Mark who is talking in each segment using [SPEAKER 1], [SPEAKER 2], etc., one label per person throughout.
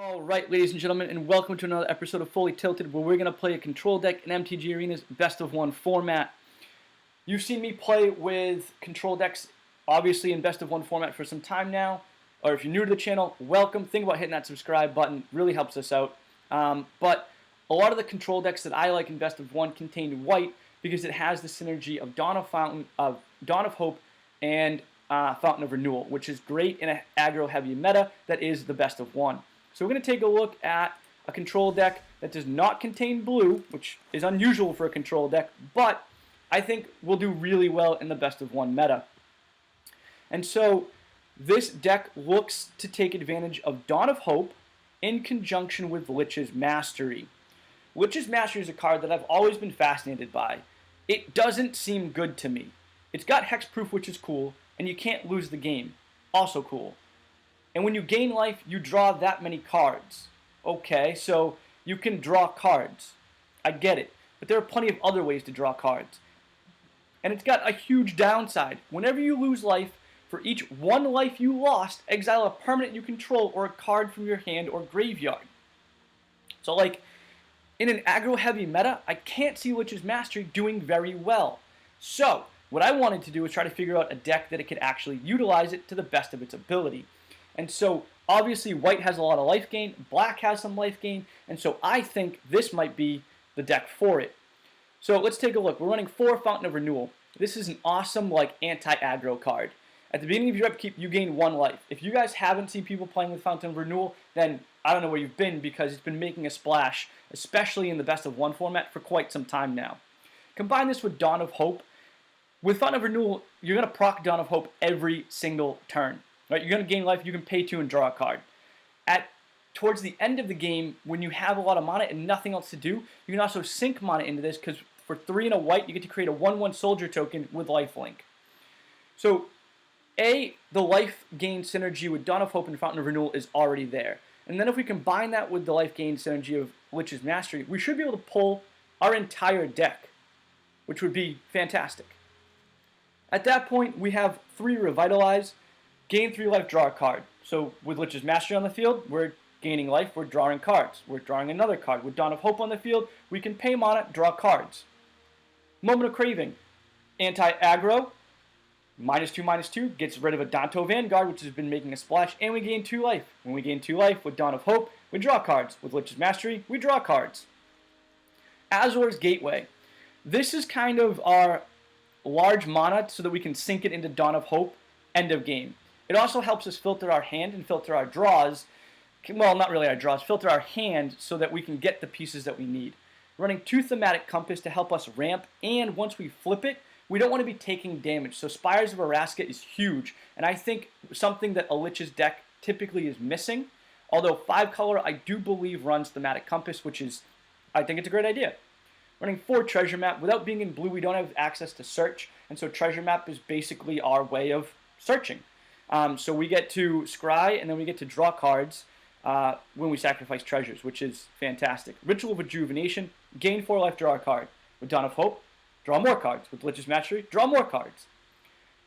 [SPEAKER 1] Alright, ladies and gentlemen, and welcome to another episode of Fully Tilted, where we're going to play a control deck in MTG Arena's best of one format. You've seen me play with control decks, obviously in best of one format for some time now, or if you're new to the channel, welcome. Think about hitting that subscribe button, really helps us out. But a lot of the control decks that I like in best of one contain white because it has the synergy of Dawn of Hope and Fountain of Renewal, which is great in an aggro-heavy meta that is the best of one. So we're going to take a look at a control deck that does not contain blue, which is unusual for a control deck, but I think will do really well in the best of one meta. And so this deck looks to take advantage of Dawn of Hope in conjunction with Lich's Mastery. Lich's Mastery is a card that I've always been fascinated by. It doesn't seem good to me. It's got hexproof, which is cool, and you can't lose the game. Also cool. And when you gain life, you draw that many cards. Okay, so you can draw cards. I get it. But there are plenty of other ways to draw cards. And it's got a huge downside. Whenever you lose life, for each one life you lost, exile a permanent you control or a card from your hand or graveyard. So like, in an aggro-heavy meta, I can't see Lich's Mastery doing very well. So, what I wanted to do was try to figure out a deck that it could actually utilize it to the best of its ability. And so, obviously, white has a lot of life gain, black has some life gain, and so I think this might be the deck for it. So, let's take a look. We're running 4 Fountain of Renewal. This is an awesome, like, anti-aggro card. At the beginning of your upkeep, you gain 1 life. If you guys haven't seen people playing with Fountain of Renewal, then I don't know where you've been because it's been making a splash, especially in the best of one format, for quite some time now. Combine this with Dawn of Hope. With Fountain of Renewal, you're going to proc Dawn of Hope every single turn. Right? You're going to gain life, you can pay 2 and draw a card. Towards the end of the game, when you have a lot of mana and nothing else to do, you can also sink mana into this because for 3 and a white, you get to create a 1/1 soldier token with lifelink. So, the life gain synergy with Dawn of Hope and Fountain of Renewal is already there. And then if we combine that with the life gain synergy of Lich's Mastery, we should be able to pull our entire deck, which would be fantastic. At that point, we have 3 Revitalize, gain 3 life, draw a card. So with Lich's Mastery on the field, we're gaining life, we're drawing cards. We're drawing another card. With Dawn of Hope on the field, we can pay mana, draw cards. Moment of Craving, anti-aggro, -2/-2, gets rid of a Danto Vanguard, which has been making a splash, and we gain 2 life. When we gain 2 life with Dawn of Hope, we draw cards. With Lich's Mastery, we draw cards. Azor's Gateway. This is kind of our large mana so that we can sink it into Dawn of Hope, end of game. It also helps us filter our hand and filter our draws. Well, not really our draws, filter our hand so that we can get the pieces that we need. Running 2 Thematic Compass to help us ramp, and once we flip it, we don't want to be taking damage. So Spires of Araska is huge, and I think something that a Lich's deck typically is missing. Although 5 color, I do believe runs Thematic Compass, which is, I think it's a great idea. Running 4 Treasure Map. Without being in blue, we don't have access to search, and so Treasure Map is basically our way of searching. So we get to scry, and then we get to draw cards when we sacrifice treasures, which is fantastic. Ritual of Rejuvenation, gain 4 life, draw a card. With Dawn of Hope, draw more cards. With Lich's Mastery, draw more cards.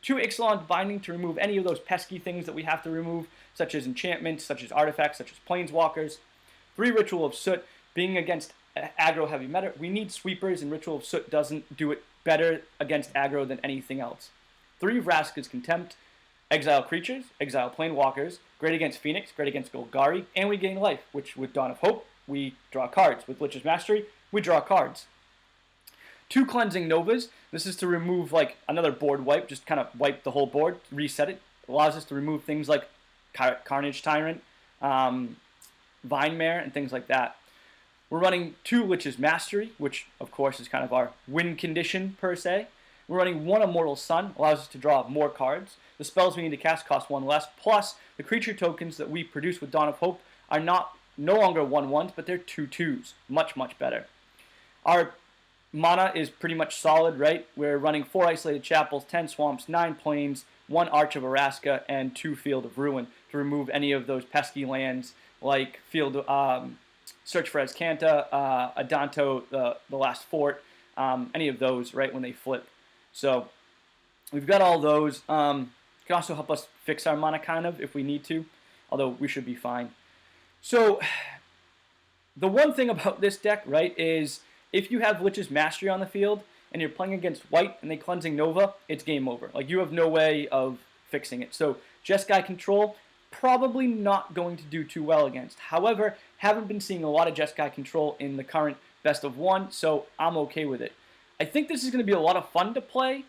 [SPEAKER 1] 2 Ixalan's Binding to remove any of those pesky things that we have to remove, such as enchantments, such as artifacts, such as planeswalkers. 3 Ritual of Soot, being against aggro heavy meta. We need sweepers, and Ritual of Soot doesn't do it better against aggro than anything else. 3 Vraska's Contempt, exile creatures, exile planeswalkers, great against Phoenix, great against Golgari, and we gain life, which with Dawn of Hope, we draw cards. With Lich's Mastery, we draw cards. 2 Cleansing Novas. This is to remove like another board wipe, just kind of wipe the whole board, reset it. Allows us to remove things like Carnage Tyrant, Vine Mare, and things like that. We're running 2 Lich's Mastery, which of course is kind of our win condition per se. We're running 1 Immortal Sun, allows us to draw more cards. The spells we need to cast cost 1 less, plus the creature tokens that we produce with Dawn of Hope are no longer 1/1s, but they're 2/2s. Much, much better. Our mana is pretty much solid, right? We're running 4 Isolated Chapels, 10 Swamps, 9 Plains, 1 Arch of Araska, and 2 Field of Ruin to remove any of those pesky lands like Search for Azcanta, Adanto, the Last Fort, any of those, right, when they flip. So we've got all those. Can also help us fix our mana kind of if we need to, although we should be fine. So the one thing about this deck, right, is if you have Lich's Mastery on the field and you're playing against white and they Cleansing Nova, it's game over. Like, you have no way of fixing it. So Jeskai Control, probably not going to do too well against. However, haven't been seeing a lot of Jeskai Control in the current best of one, so I'm okay with it. I think this is going to be a lot of fun to play.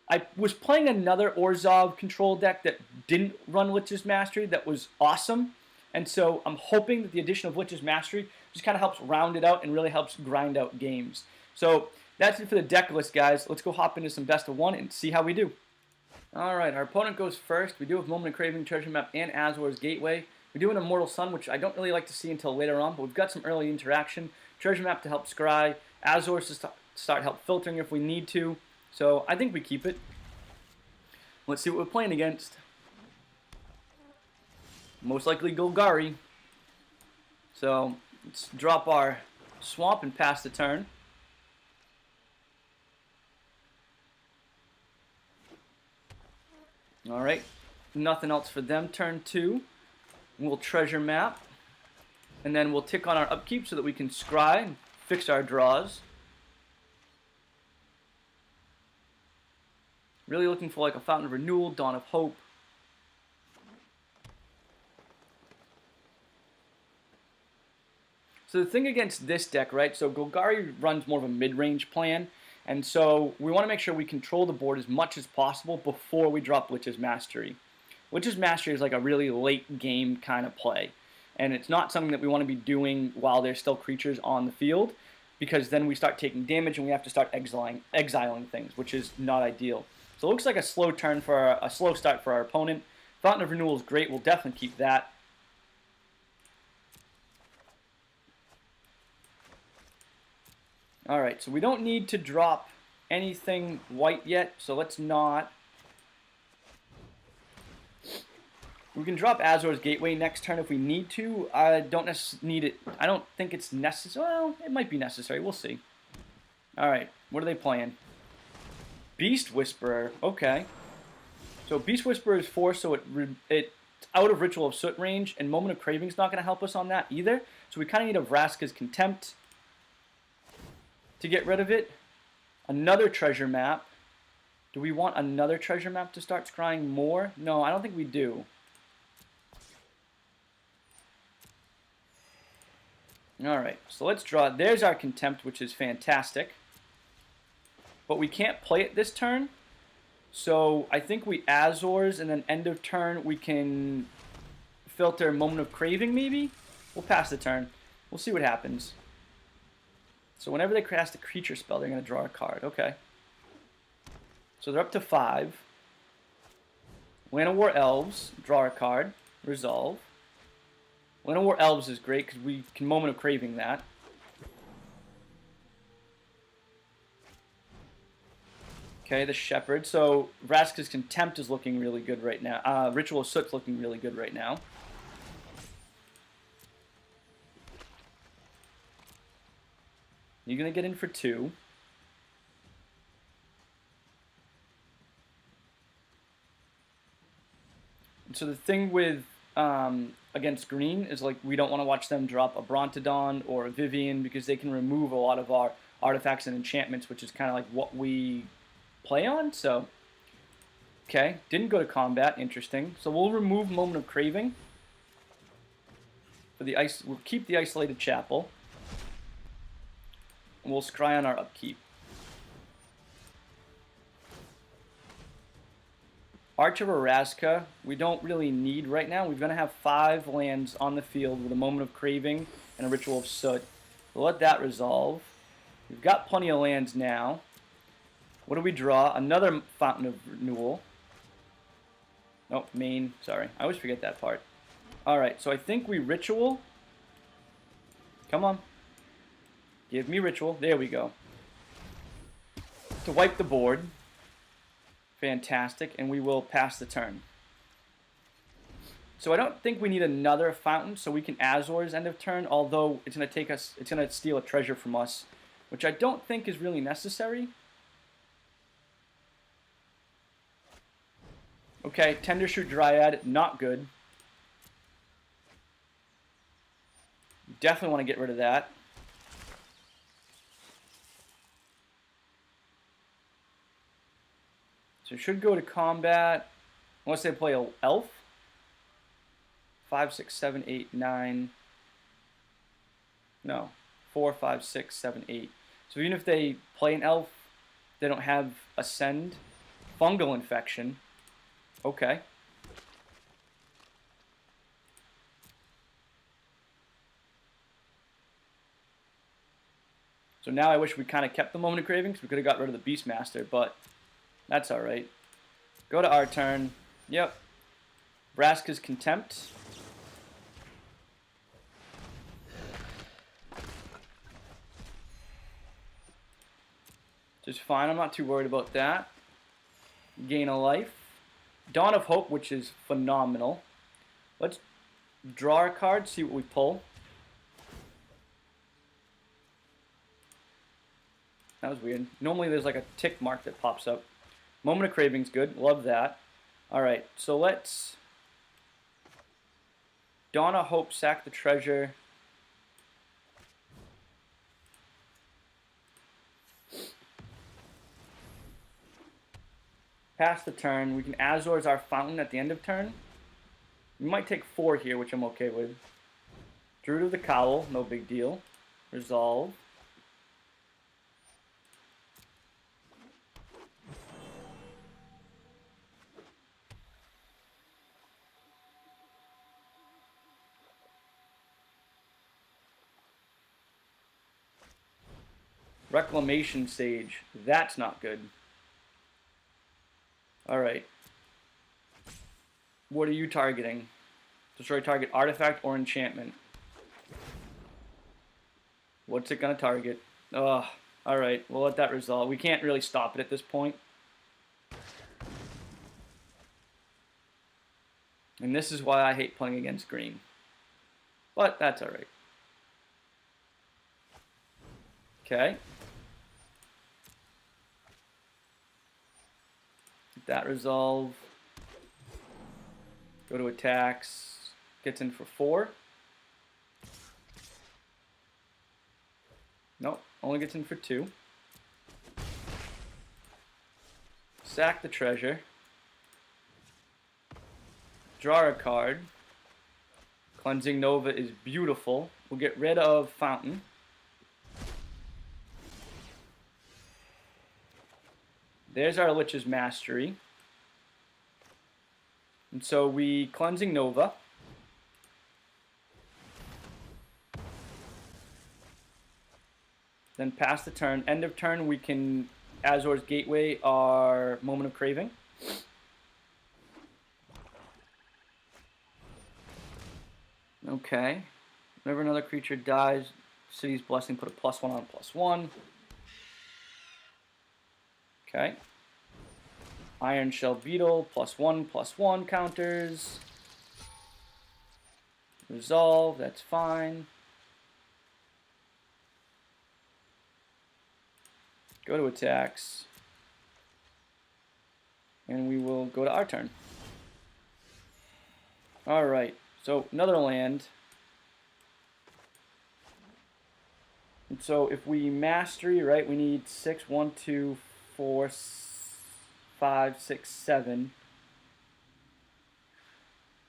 [SPEAKER 1] I was playing another Orzhov control deck that didn't run Lich's Mastery that was awesome. And so I'm hoping that the addition of Lich's Mastery just kind of helps round it out and really helps grind out games. So that's it for the deck list, guys. Let's go hop into some best of one and see how we do. All right, our opponent goes first. We do have Moment of Craving, Treasure Map, and Azor's Gateway. We do an Immortal Sun, which I don't really like to see until later on, but we've got some early interaction. Treasure Map to help scry. Azor's to start help filtering if we need to. So I think we keep it. Let's see what we're playing against. Most likely Golgari. So let's drop our swamp and pass the turn. Alright, nothing else for them. Turn 2. We'll Treasure Map. And then we'll tick on our upkeep so that we can scry and fix our draws. Really looking for like a Fountain of Renewal, Dawn of Hope. So the thing against this deck, right, so Golgari runs more of a mid-range plan, and so we want to make sure we control the board as much as possible before we drop Lich's Mastery. Lich's Mastery is like a really late game kind of play, and it's not something that we want to be doing while there's still creatures on the field, because then we start taking damage and we have to start exiling things, which is not ideal. So it looks like a slow turn for a slow start for our opponent. Fountain of Renewal is great. We'll definitely keep that. All right, so we don't need to drop anything white yet, so let's not. We can drop Azor's Gateway next turn if we need to. I don't need it. I don't think it's necessary. Well, it might be necessary. We'll see. All right, what are they playing? Beast Whisperer. Okay. So Beast Whisperer is 4, so it's out of Ritual of Soot range, and Moment of Craving's not going to help us on that either. So we kind of need a Vraska's Contempt to get rid of it. Another Treasure Map. Do we want another Treasure Map to start scrying more? No, I don't think we do. Alright, so let's draw. There's our Contempt, which is fantastic. But we can't play it this turn. So I think we Azor's, and then end of turn we can filter Moment of Craving maybe? We'll pass the turn. We'll see what happens. So whenever they cast a creature spell, they're going to draw a card. Okay. So they're up to 5. Llanowar Elves, draw a card, resolve. Llanowar Elves is great because we can Moment of Craving that. Okay, the Shepherd. So Vraska's Contempt is looking really good right now. Ritual of Soot's looking really good right now. You're going to get in for 2. And so the thing with against green is like we don't want to watch them drop a Brontodon or a Vivian because they can remove a lot of our artifacts and enchantments, which is kind of like what we play on. So, okay, didn't go to combat. Interesting. So we'll remove Moment of Craving. For the we'll keep the Isolated Chapel. And we'll scry on our upkeep. Arch of Vraska, we don't really need right now. We're going to have 5 lands on the field with a Moment of Craving and a Ritual of Soot. We'll let that resolve. We've got plenty of lands now. What do we draw? Another Fountain of Renewal. Nope, main. Sorry, I always forget that part. Alright, so I think we Ritual. Come on. Give me Ritual. There we go. To wipe the board. Fantastic, and we will pass the turn. So I don't think we need another fountain, so we can Azor's end of turn, although it's going to take us, it's going to steal a treasure from us, which I don't think is really necessary. Okay, Tendershoot Dryad, not good. Definitely want to get rid of that. So should go to combat, unless they play an elf. 5, 6, 7, 8, 9. No, 4, 5, 6, 7, 8. So even if they play an elf, they don't have Ascend. Fungal infection. Okay. So now I wish we kind of kept the Moment of Cravings. We could have got rid of the Beastmaster, but that's alright. Go to our turn. Yep. Vraska's Contempt. Just fine. I'm not too worried about that. Gain a life. Dawn of Hope, which is phenomenal. Let's draw a card, see what we pull. That was weird. Normally there's like a tick mark that pops up. Moment of Craving's good. Love that. Alright, so let's Dawn of Hope, sack the treasure. Pass the turn. We can Azor's our Fountain at the end of turn. We might take 4 here, which I'm okay with. Druid of the Cowl, no big deal. Resolve. Reclamation Sage. That's not good. Alright. What are you targeting? Destroy target artifact or enchantment. What's it going to target? Ugh. Alright, we'll let that resolve. We can't really stop it at this point. And this is why I hate playing against green. But that's alright. Okay. That resolve. Go to attacks. Gets in for 4. Nope, only gets in for 2. Sack the treasure. Draw a card. Cleansing Nova is beautiful. We'll get rid of Fountain. There's our Lich's Mastery. And so we Cleansing Nova. Then pass the turn. End of turn, we can Azor's Gateway our Moment of Craving. Okay. Whenever another creature dies, City's Blessing, put a +1 on +1. Okay. Iron Shell Beetle, +1/+1 counters. Resolve, that's fine. Go to attacks. And we will go to our turn. Alright, so another land. And so if we Mastery, right, we need 6, 1, 2, 4, 5, 6, 7.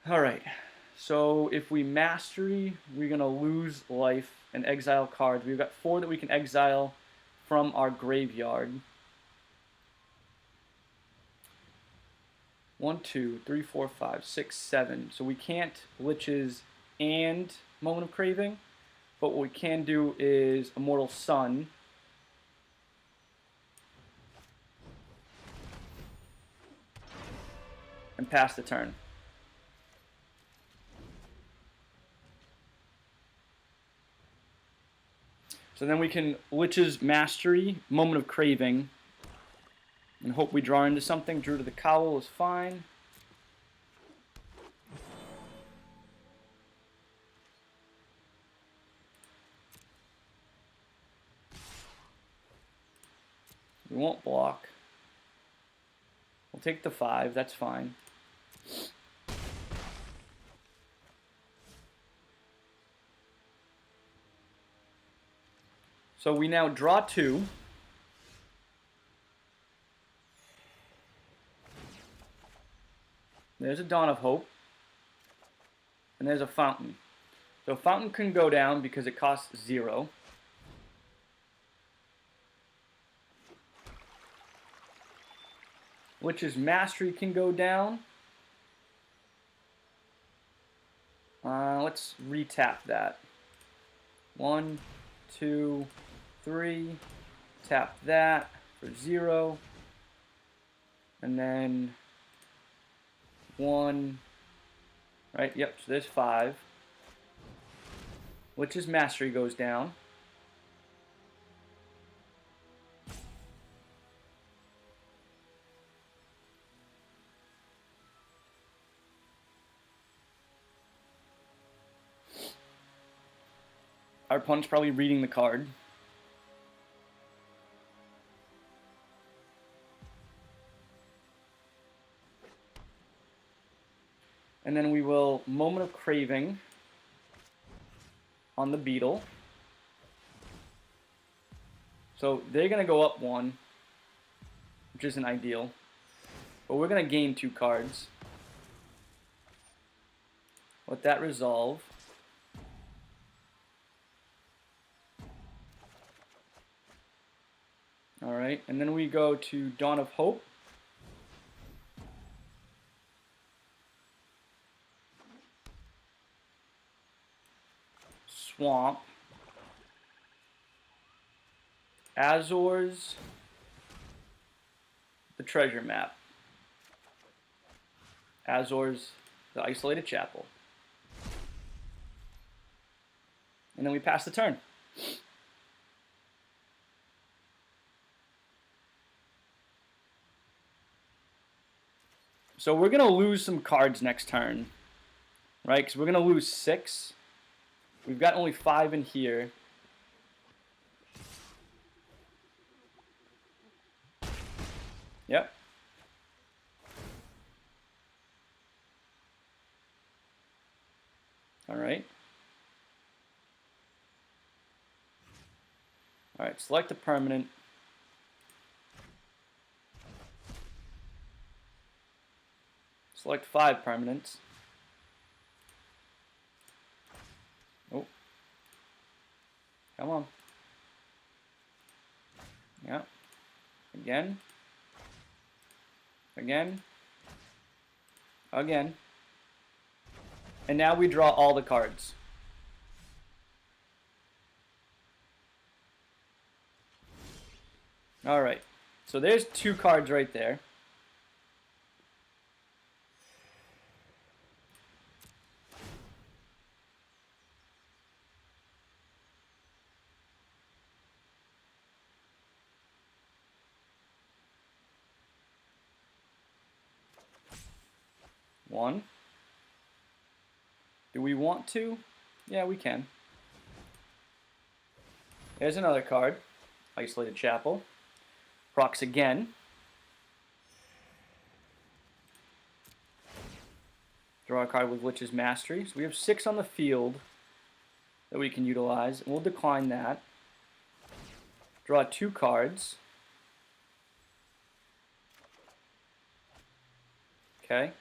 [SPEAKER 1] Alright, so if we Mastery, we're going to lose life and exile cards. We've got 4 that we can exile from our graveyard. 1, 2, 3, 4, 5, 6, 7. So we can't Liches and Moment of Craving, but what we can do is Immortal Sun. And pass the turn. So then we can Lich's Mastery, Moment of Craving, and hope we draw into something. Druid of the Cowl is fine. We won't block. We'll take the 5, that's fine. So we now draw 2. There's a Dawn of Hope. And there's a Fountain. So Fountain can go down because it costs 0. Lich's Mastery can go down. Let's retap that. 1, 2, 3. Tap that for 0. And then 1. Right, yep, so there's 5. Lich's Mastery goes down. Our opponent's probably reading the card. And then we will Moment of Craving on the Beetle. So they're going to go up 1, which isn't ideal. But we're going to gain 2 cards. Let that resolve. Alright, and then we go to Dawn of Hope. Swamp. Azor's the Treasure Map. Azor's the Isolated Chapel. And then we pass the turn. So we're going to lose some cards next turn, right? Because we're going to lose 6. We've got only 5 in here. Yep. All right. All right, select a permanent. Select 5 permanents. Oh. Come on. Yeah. Again. Again. Again. And now we draw all the cards. Alright. So there's 2 cards right there. One. Do we want to? Yeah, we can. There's another card. Isolated Chapel. Procs again. Draw a card with Lich's Mastery. So we have 6 on the field that we can utilize. We'll decline that. Draw 2 cards. Okay.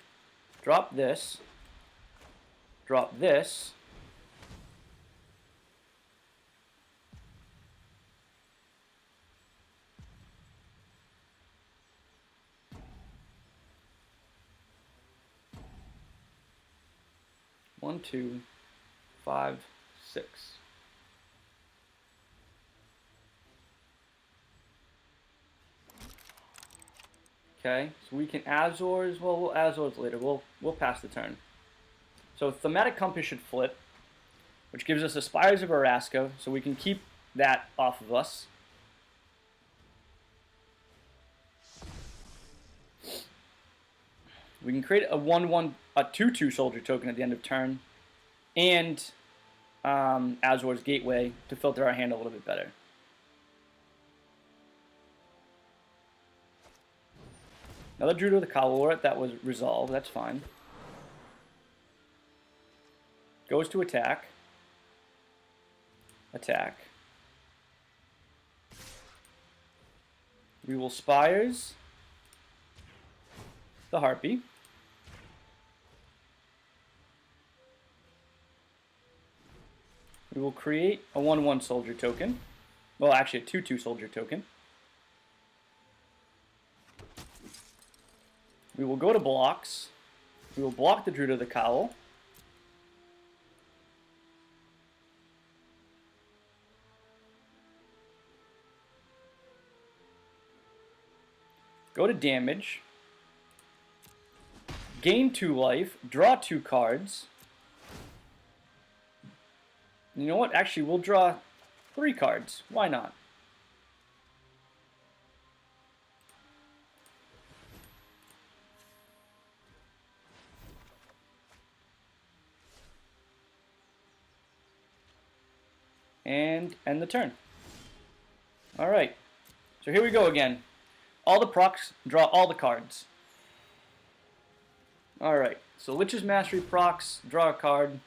[SPEAKER 1] Drop this. Drop this. One, 2, 5, 6. Okay, so we can Azor's. Well, we'll Azor's later. We'll pass the turn. So Thematic Compass should flip, which gives us the Spires of Araska, so we can keep that off of us. We can create a 1/1, a 2/2 soldier token at the end of turn, and Azor's Gateway to filter our hand a little bit better. Another Druid with a Kawalora, that was resolved, that's fine. Goes to attack. Attack. We will Spires the Harpy. We will create a 1/1 soldier token. Well, actually a 2/2 soldier token. We will go to blocks. We will block the Druid of the Cowl. Go to damage. Gain 2 life. Draw 2 cards. You know what? Actually, we'll draw 3 cards. Why not? And end the turn. Alright. So here we go again. All the procs, draw all the cards. Alright. So Lich's Mastery procs, draw a card.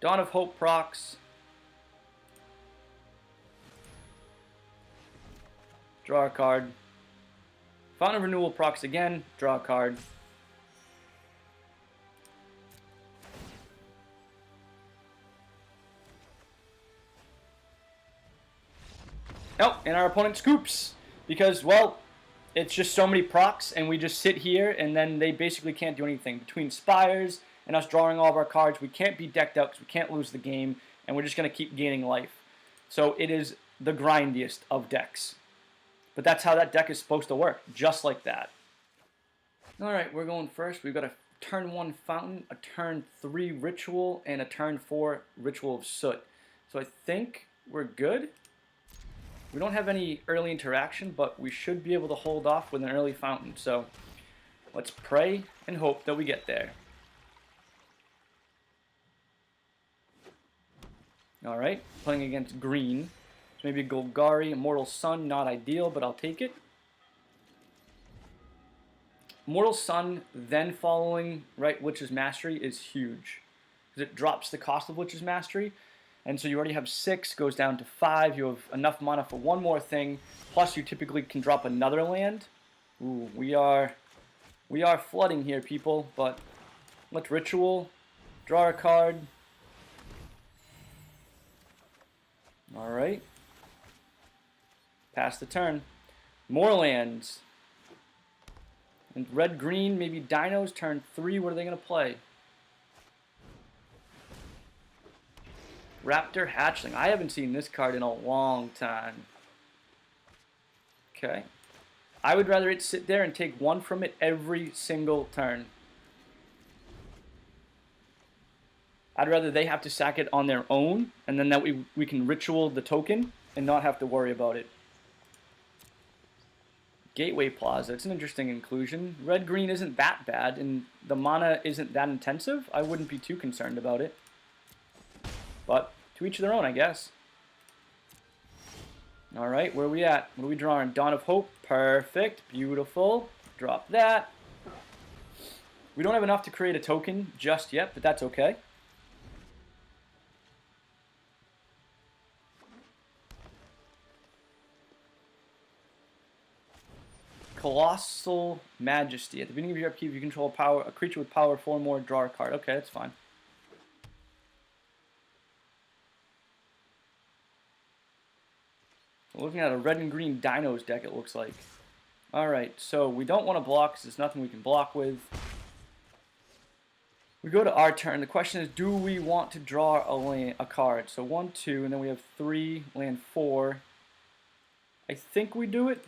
[SPEAKER 1] Dawn of Hope procs. Draw a card. Fountain of Renewal procs again, draw a card. Oh, and our opponent scoops because, well, it's just so many procs and we just sit here and then they basically can't do anything. Between Spires and us drawing all of our cards, we can't be decked out because we can't lose the game and we're just going to keep gaining life. So it is the grindiest of decks. But that's how that deck is supposed to work, just like that. Alright, we're going first. We've got a turn 1 Fountain, a turn 3 Ritual, and a turn 4 Ritual of Soot. So I think we're good. We don't have any early interaction, but we should be able to hold off with an early Fountain. So let's pray and hope that we get there. Alright, playing against green. So maybe a Golgari, Immortal Sun, not ideal, but I'll take it. Immortal Sun, then following Lich's Mastery is huge. Because it drops the cost of Lich's Mastery. And so you already have 6, goes down to 5. You have enough mana for one more thing. Plus you typically can drop another land. Ooh, we are flooding here, people. But let's Ritual. Draw a card. Alright. Pass the turn. More lands. And red-green, maybe Dinos, turn 3. What are they going to play? Raptor Hatchling. I haven't seen this card in a long time. Okay. I would rather it sit there and take 1 from it every single turn. I'd rather they have to sack it on their own, and then that we can Ritual the token and not have to worry about it. Gateway Plaza. It's an interesting inclusion. Red-green isn't that bad, and the mana isn't that intensive. I wouldn't be too concerned about it. But to each their own, I guess. Alright, where are we at? What are we drawing? Dawn of Hope. Perfect. Beautiful. Drop that. We don't have enough to create a token just yet, but that's okay. Colossal Majesty. At the beginning of your upkeep, you control a creature with power 4 more, draw a card. Okay, that's fine. We're looking at a red and green Dinos deck, it looks like. Alright, so we don't want to block because there's nothing we can block with. We go to our turn. The question is, do we want to draw a card? So 1, 2, and then we have 3, land 4. I think we do it.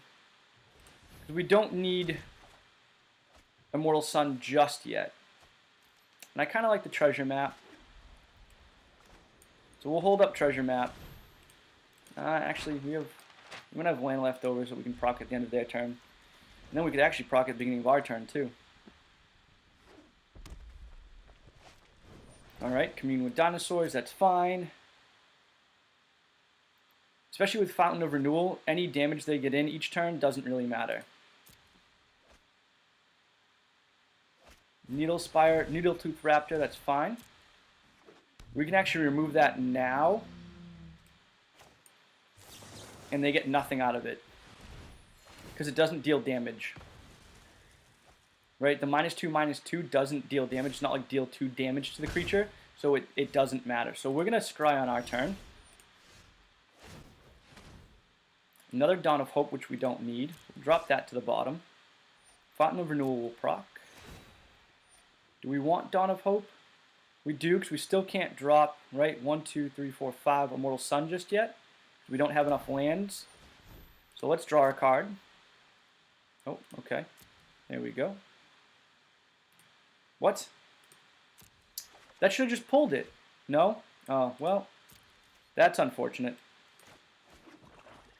[SPEAKER 1] Because we don't need Immortal Sun just yet. And I kind of like the treasure map. So we'll hold up treasure map. Actually, we're going to have land left over so we can proc at the end of their turn. And then we could actually proc at the beginning of our turn, too. Alright, commune with dinosaurs, that's fine. Especially with Fountain of Renewal, any damage they get in each turn doesn't really matter. Needletooth Raptor, that's fine. We can actually remove that now. and they get nothing out of it. Because it doesn't deal damage. Right? The -2/-2 doesn't deal damage. It's not like deal 2 damage to the creature. So it doesn't matter. So we're going to scry on our turn. Another Dawn of Hope, which we don't need. We'll drop that to the bottom. Fountain of Renewal will proc. Do we want Dawn of Hope? We do, because we still can't drop, right? 1, 2, 3, 4, 5 Immortal Sun just yet. We don't have enough lands. So let's draw our card. Oh, okay. There we go. What? That should have just pulled it. No? Oh, well. That's unfortunate.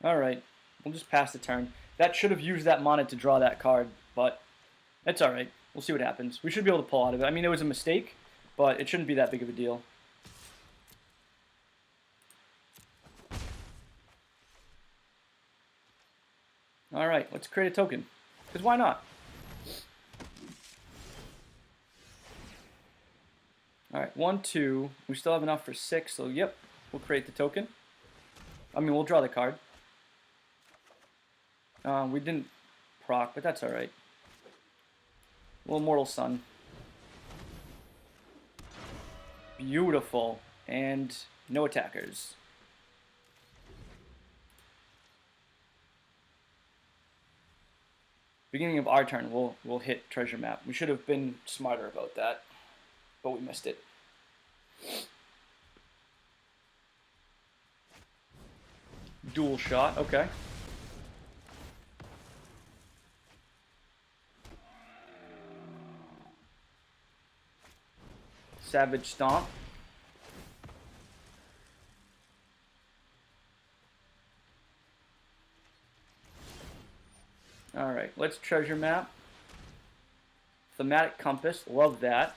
[SPEAKER 1] Alright. We'll just pass the turn. That should have used that mana to draw that card, but it's alright. We'll see what happens. We should be able to pull out of it. I mean, it was a mistake, but it shouldn't be that big of a deal. Alright, let's create a token. Because why not? Alright, 1, 2. We still have enough for 6, so yep, we'll create the token. I mean, we'll draw the card. We didn't proc, but that's alright. Little Immortal Sun. Beautiful. And no attackers. Beginning of our turn, we'll hit treasure map. We should have been smarter about that, but we missed it. Dual shot, okay. Savage Stomp. Alright, let's treasure map. Thematic Compass, love that.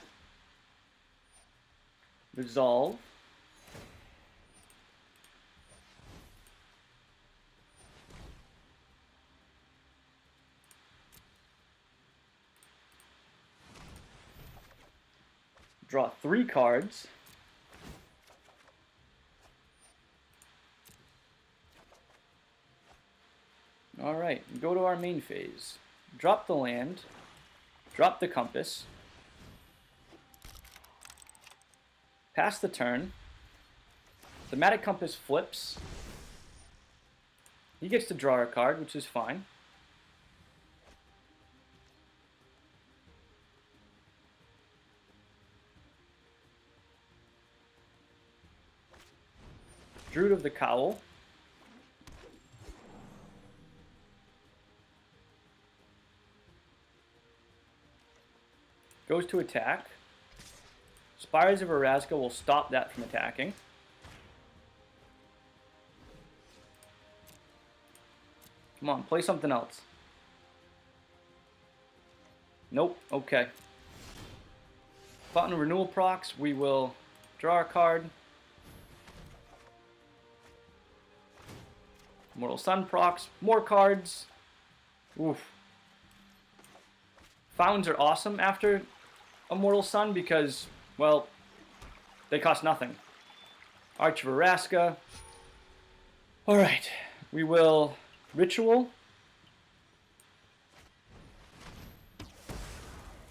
[SPEAKER 1] Resolve. Draw 3 cards. Alright, go to our main phase. Drop the land. Drop the compass. Pass the turn. Thematic Compass flips. He gets to draw a card, which is fine. Druid of the Cowl. Goes to attack. Spires of Ravnica will stop that from attacking. Come on, play something else. Nope, okay. Fountain of Renewal procs, we will draw a card. Immortal Sun procs, more cards. Oof. Fountains are awesome after Immortal Sun because, well, they cost nothing. Arch of Ravnica. Alright, we will Ritual.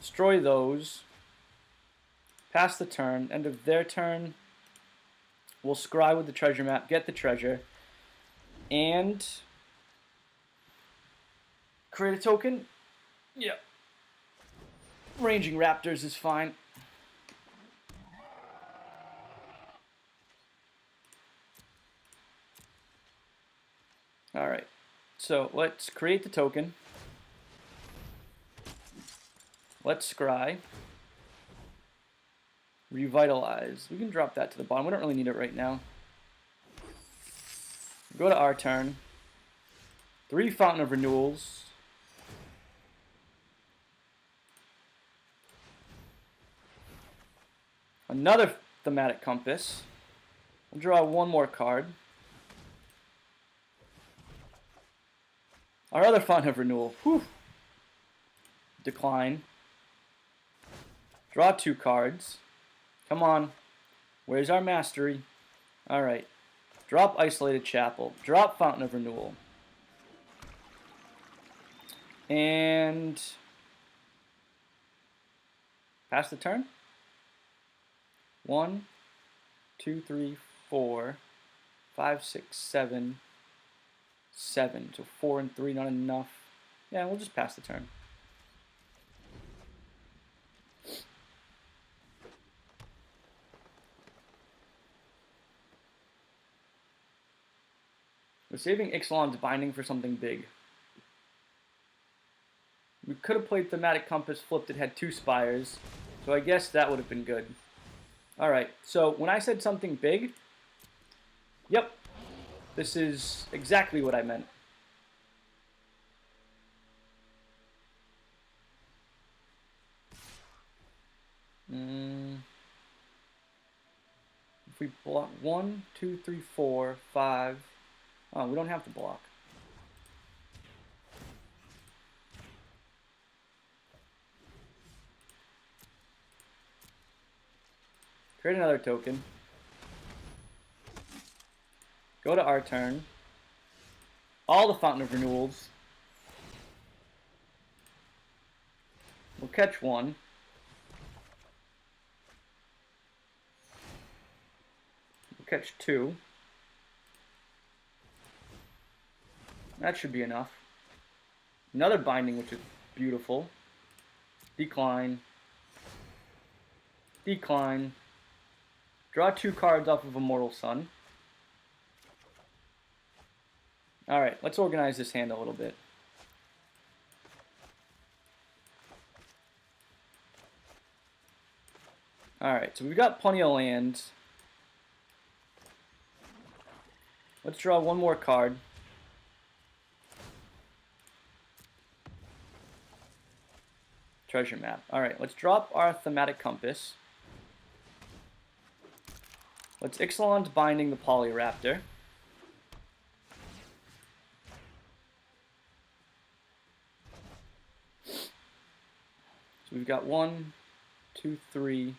[SPEAKER 1] Destroy those. Pass the turn. End of their turn. We'll scry with the treasure map, get the treasure, and create a token. Yep. Ranging Raptors is fine. Alright, so let's create the token. Let's scry. Revitalize. We can drop that to the bottom. We don't really need it right now. Go to our turn. 3 Fountain of Renewals. Another Thematic Compass. We'll draw 1 more card. Our other Fountain of Renewal. Whew. Decline. Draw 2 cards. Come on. Where's our mastery? Alright. Drop Isolated Chapel. Drop Fountain of Renewal. And pass the turn. 1, 2, 3, 4, 5, 6, 7, 7. So 4 and 3, not enough. Yeah, we'll just pass the turn. We're saving Ixalan's Binding for something big. We could have played Thematic Compass, flipped it, had 2 Spires. So I guess that would have been good. Alright, so when I said something big, yep, this is exactly what I meant. If we block 1, 2, 3, 4, 5. Oh, we don't have to block. Create another token. Go to our turn. All the Fountain of Renewals. We'll catch 1. We'll catch 2. That should be enough. Another Binding, which is beautiful. Decline. Decline. Draw 2 cards off of Immortal Sun. Alright, let's organize this hand a little bit. Alright, so we've got plenty of lands. Let's draw 1 more card. Treasure Map. Alright, let's drop our Thematic Compass. Let's Ixalan's Binding the Polyraptor. So we've got 1, 2, 3,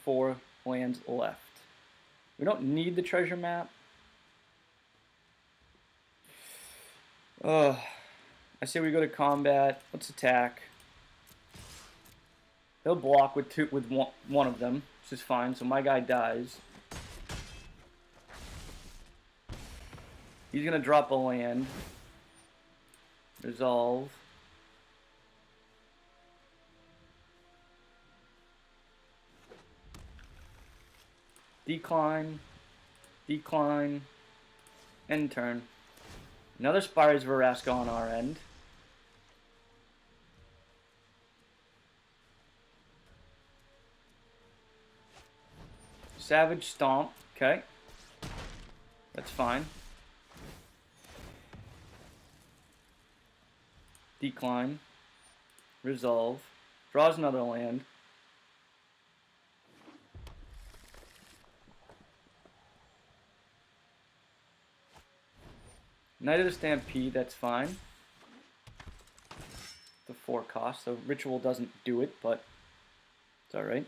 [SPEAKER 1] 4 lands left. We don't need the Treasure Map. I say we go to combat. Let's attack. He'll block with one of them, which is fine. So my guy dies. He's gonna drop a land. Resolve. Decline. Decline. End turn. Another Spire's Veraska on our end. Savage Stomp. Okay. That's fine. Decline. Resolve. Draws another land. Knight of the Stampede, that's fine. The 4 cost, so Ritual doesn't do it, but it's alright.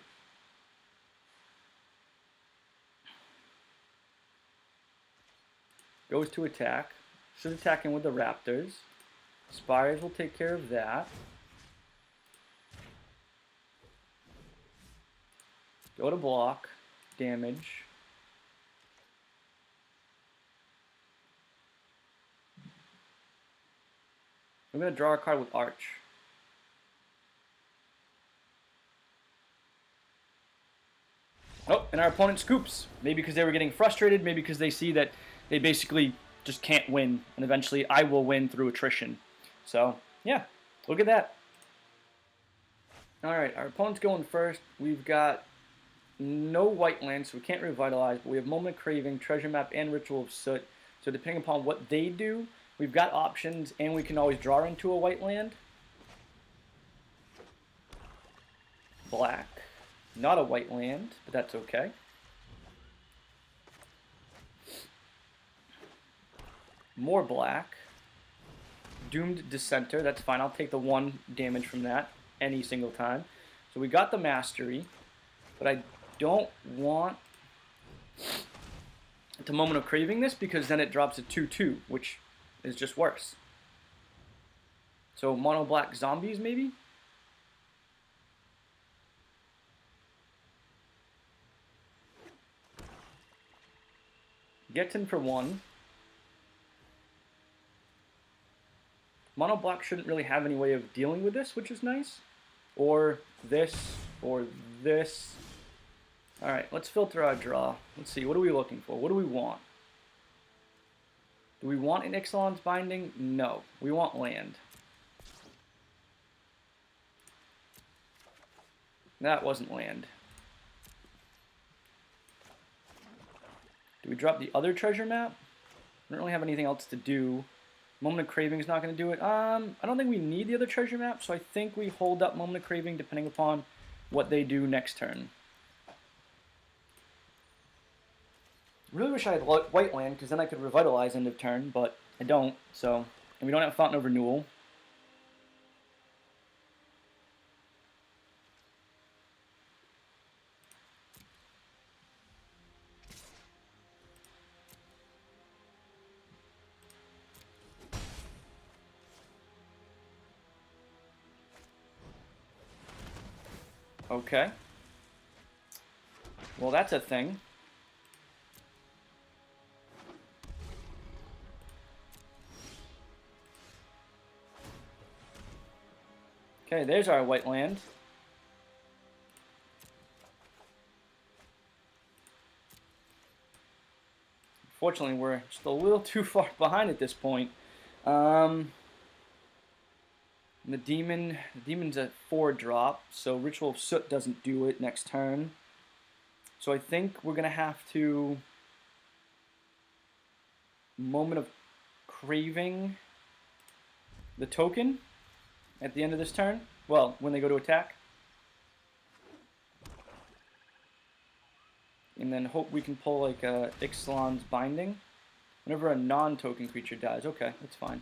[SPEAKER 1] Goes to attack. Should attack in with the Raptors. Spires will take care of that. Go to block. Damage. I'm going to draw a card with Arch. Oh, and our opponent scoops. Maybe because they were getting frustrated, maybe because they see that they basically just can't win, and eventually I will win through attrition. So, yeah, look at that. Alright, our opponent's going first. We've got no white lands, so we can't revitalize, but we have Moment Craving, Treasure Map, and Ritual of Soot. So depending upon what they do, we've got options, and we can always draw into a white land. Black. Not a white land, but that's okay. More black. Doomed Dissenter, that's fine. I'll take the 1 damage from that any single time. So we got the Mastery, but I don't want to Moment of Craving this, because then it drops a 2/2, which is just worse. So Mono Black Zombies, maybe? Gets in for 1. Mono Black shouldn't really have any way of dealing with this, which is nice. Or this, or this. Alright, let's filter our draw. Let's see, what are we looking for? What do we want? Do we want an Ixalan's Binding? No. We want land. That wasn't land. Do we drop the other treasure map? I don't really have anything else to do. Moment of Craving is not going to do it. I don't think we need the other treasure map, so I think we hold up Moment of Craving depending upon what they do next turn. Really wish I had white land, because then I could revitalize end of turn, but I don't, so... And we don't have Fountain of Renewal. Okay. Well, that's a thing. Okay, there's our white land. Unfortunately, we're just a little too far behind at this point. The demon's a 4-drop, so Ritual of Soot doesn't do it next turn. So I think we're gonna have to Moment of Craving the token at the end of this turn. Well, when they go to attack. And then hope we can pull like a Ixalan's Binding. Whenever a non-token creature dies. Okay, that's fine.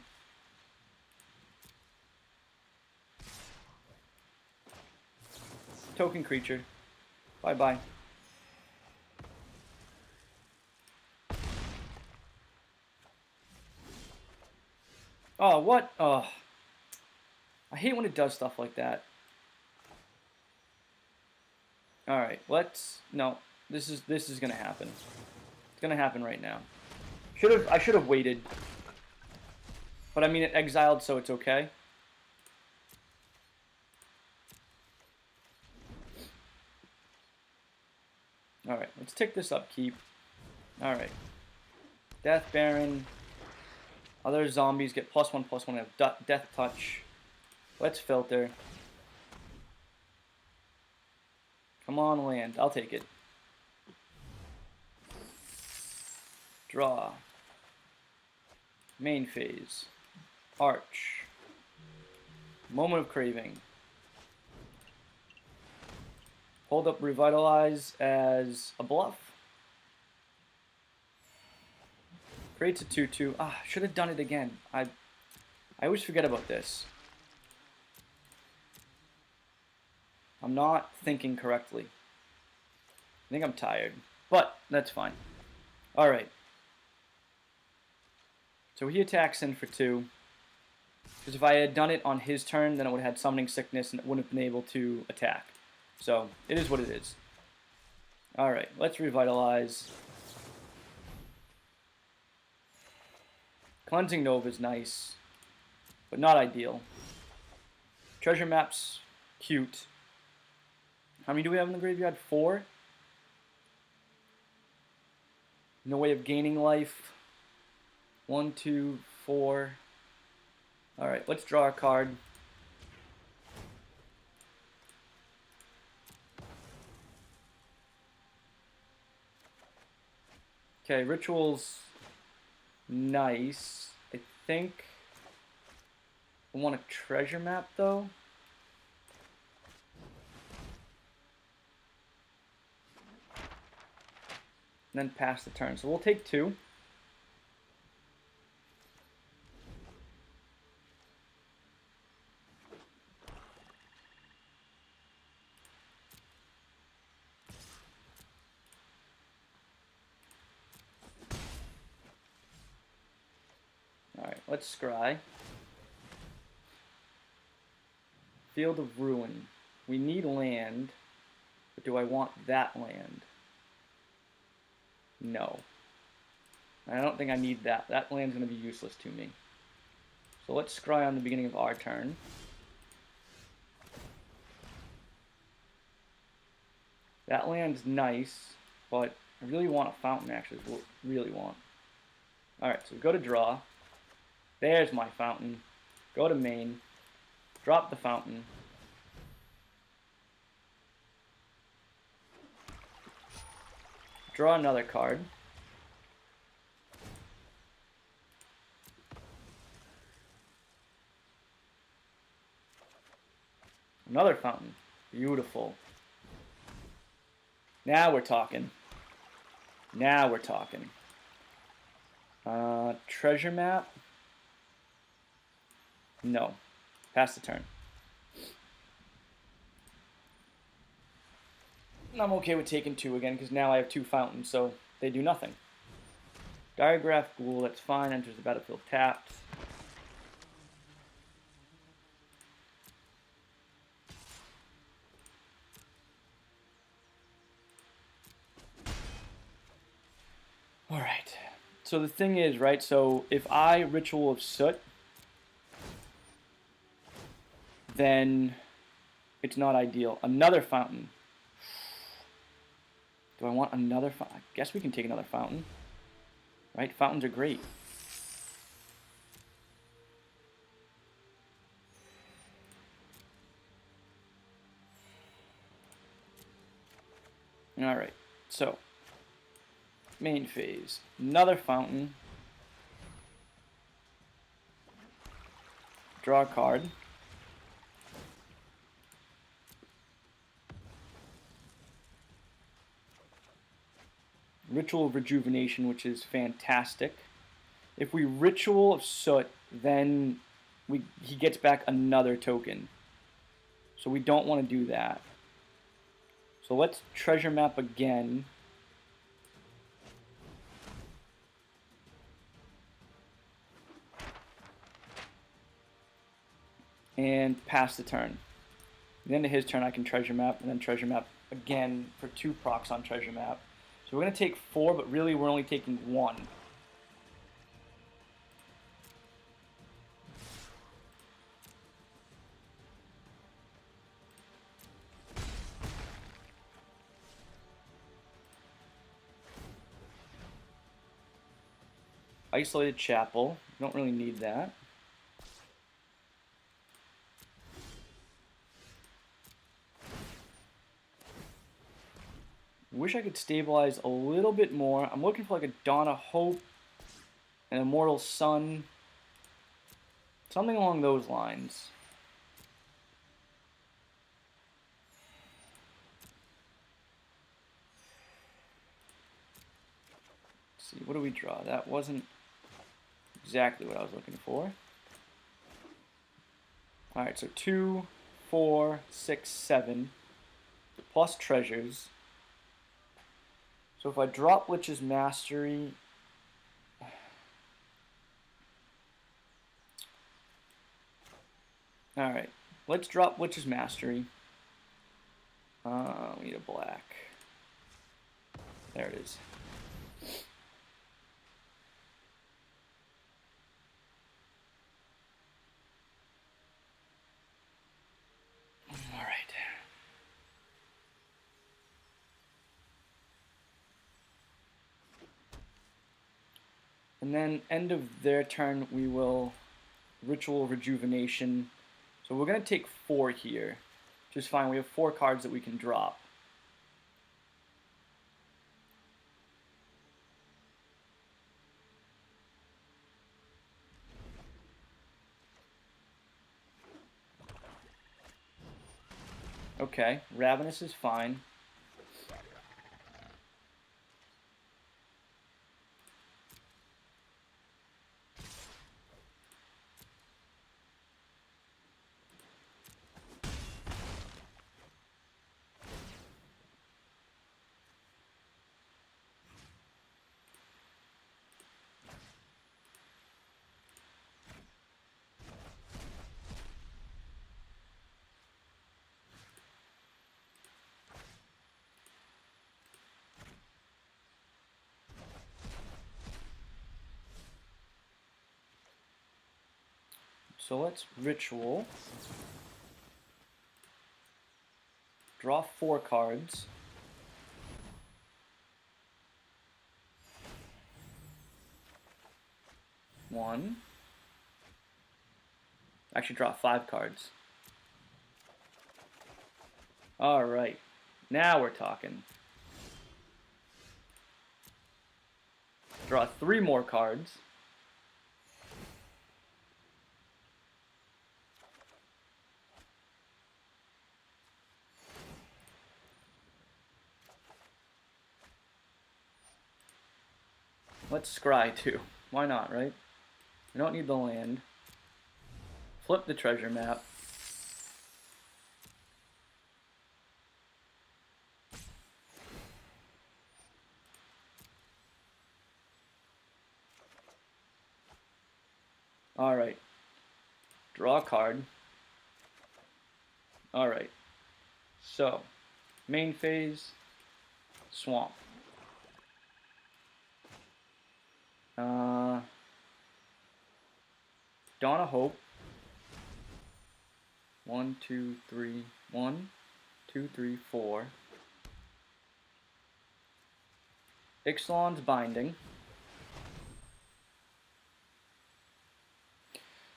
[SPEAKER 1] Token creature. Bye-bye. Oh, what? Oh. I hate when it does stuff like that. Alright, let's... No, this is gonna happen. It's gonna happen right now. I should have waited. But I mean, it exiled, so it's okay. Alright, let's tick this upkeep. Alright. Death Baron. Other zombies get +1/+1, have Death Touch. Let's filter. Come on, land. I'll take it. Draw. Main phase. Arch. Moment of Craving. Hold up Revitalize as a bluff. Creates a 2/2. Ah, should have done it again. I always forget about this. I'm not thinking correctly. I think I'm tired, but that's fine. Alright. So he attacks in for 2. Because if I had done it on his turn, then it would have had Summoning Sickness and it wouldn't have been able to attack. So, it is what it is. Alright, let's Revitalize. Cleansing Nova is nice, but not ideal. Treasure Map's cute. How many do we have in the graveyard? 4? No way of gaining life. 1, 2, 4. Alright, let's draw a card. Okay, Ritual's nice. I think I want a treasure map though. And then pass the turn. So we'll take 2. let's scry. Field of Ruin. We need land, but do I want that land? No. I don't think I need that. That land's going to be useless to me. So let's scry on the beginning of our turn. That land's nice, but I really want a fountain, actually. Is what I really want. Alright, so go to draw. There's my fountain. Go to main. Drop the fountain. Draw another card. Another fountain. Beautiful. Now we're talking. Now we're talking. Treasure map? No. Pass the turn. I'm okay with taking 2 again, because now I have 2 fountains, so they do nothing. Diagraph Ghoul, that's fine. Enters the battlefield tapped. Alright. So the thing is, right, so if I Ritual of Soot, then it's not ideal. Another fountain. Do I want another fountain? I guess we can take another fountain. Right? Fountains are great. Alright. So, main phase. Another fountain. Draw a card. Ritual of Rejuvenation, which is fantastic. If we Ritual of Soot, then he gets back another token. So we don't want to do that. So let's treasure map again. And pass the turn. At the end of his turn, I can treasure map, and then treasure map again for 2 procs on treasure map. So we're going to take 4, but really we're only taking 1. Isolated Chapel. Don't really need that. Wish I could stabilize a little bit more. I'm looking for like a Dawn of Hope, an Immortal Sun, something along those lines. Let's see, what do we draw? That wasn't exactly what I was looking for. Alright, so 2, 4, 6, 7, plus treasures. So if I drop Lich's Mastery, alright, let's drop Lich's Mastery. We need a black. There it is. Alright. And then end of their turn, we will Ritual Rejuvenation. So we're going to take 4 here, which is fine. We have 4 cards that we can drop. Okay, Ravenous is fine. So let's ritual. Draw 4 cards. One. Actually, draw 5 cards. Alright. Now we're talking. Draw 3 more cards. Let's scry too. Why not, right? We don't need the land. Flip the treasure map. Alright. Draw a card. Alright. So, main phase, swamp. Dawn of Hope. 1, 2, 3. 1, 2, 3, 4. Ixalan's Binding.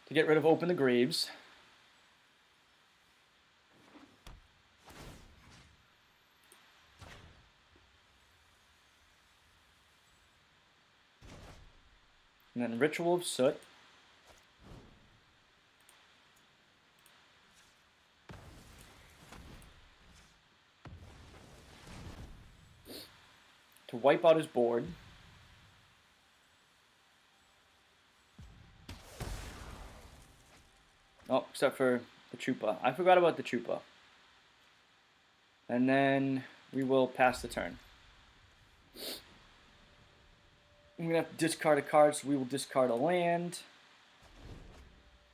[SPEAKER 1] To get rid of Open the Graves. And then Ritual of Soot. To wipe out his board. Oh, except for the Chupa. I forgot about the Chupa. And then we will pass the turn. I'm going to have to discard a card, so we will discard a land.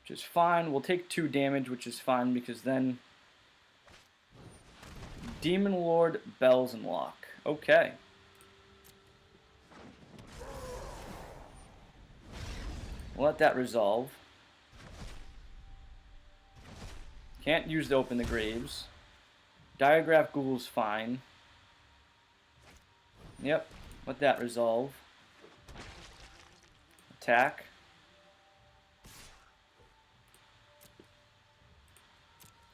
[SPEAKER 1] Which is fine. We'll take 2 damage, which is fine, because then... Demon Lord, Bells, and Lock. Okay. We'll let that resolve. Can't use to Open the Graves. Diagraph Ghoul's fine. Yep, let that resolve. Attack.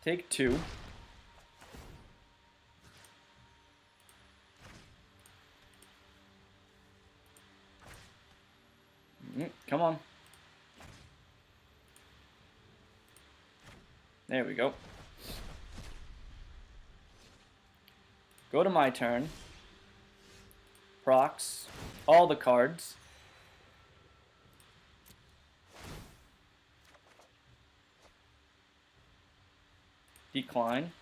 [SPEAKER 1] Take 2. Come on. There we go. Go to my turn. Procs. All the cards. Decline.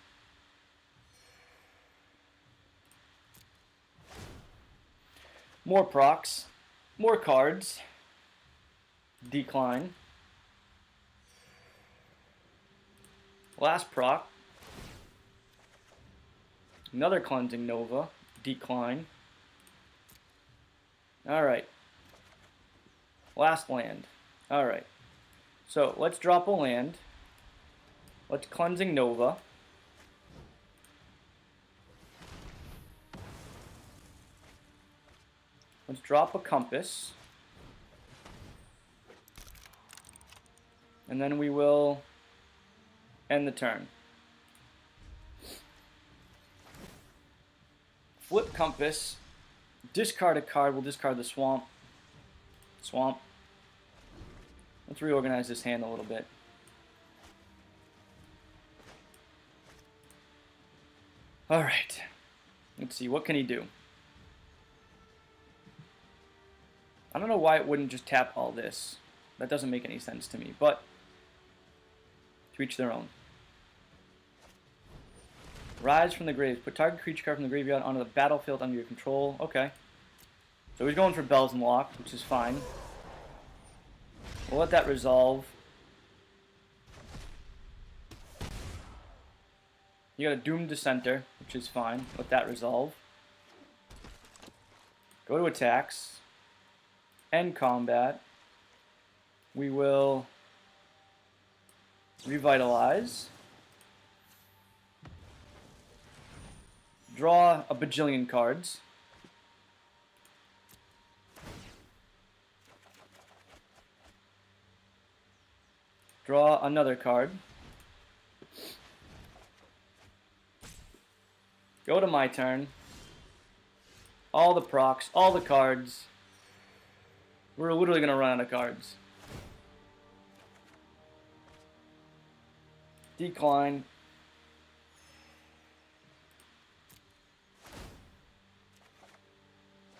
[SPEAKER 1] More procs. More cards. Decline. Last proc. Another Cleansing Nova. Decline. Alright. Last land. Alright. So, let's drop a land. Let's Cleansing Nova. Let's drop a Compass. And then we will end the turn. Flip Compass. Discard a card. We'll discard the Swamp. Swamp. Let's reorganize this hand a little bit. Alright. Let's see. What can he do? I don't know why it wouldn't just tap all this. That doesn't make any sense to me, but to each their own. Rise from the graves. Put target creature card from the graveyard onto the battlefield under your control. Okay. So he's going for Bells and Lock, which is fine. We'll let that resolve. You got a Doomed Dissenter, which is fine. Let that resolve. Go to attacks. End combat. We will Revitalize. Draw a bajillion cards. Draw another card. Go to my turn. All the procs, all the cards. We're literally going to run out of cards. Decline.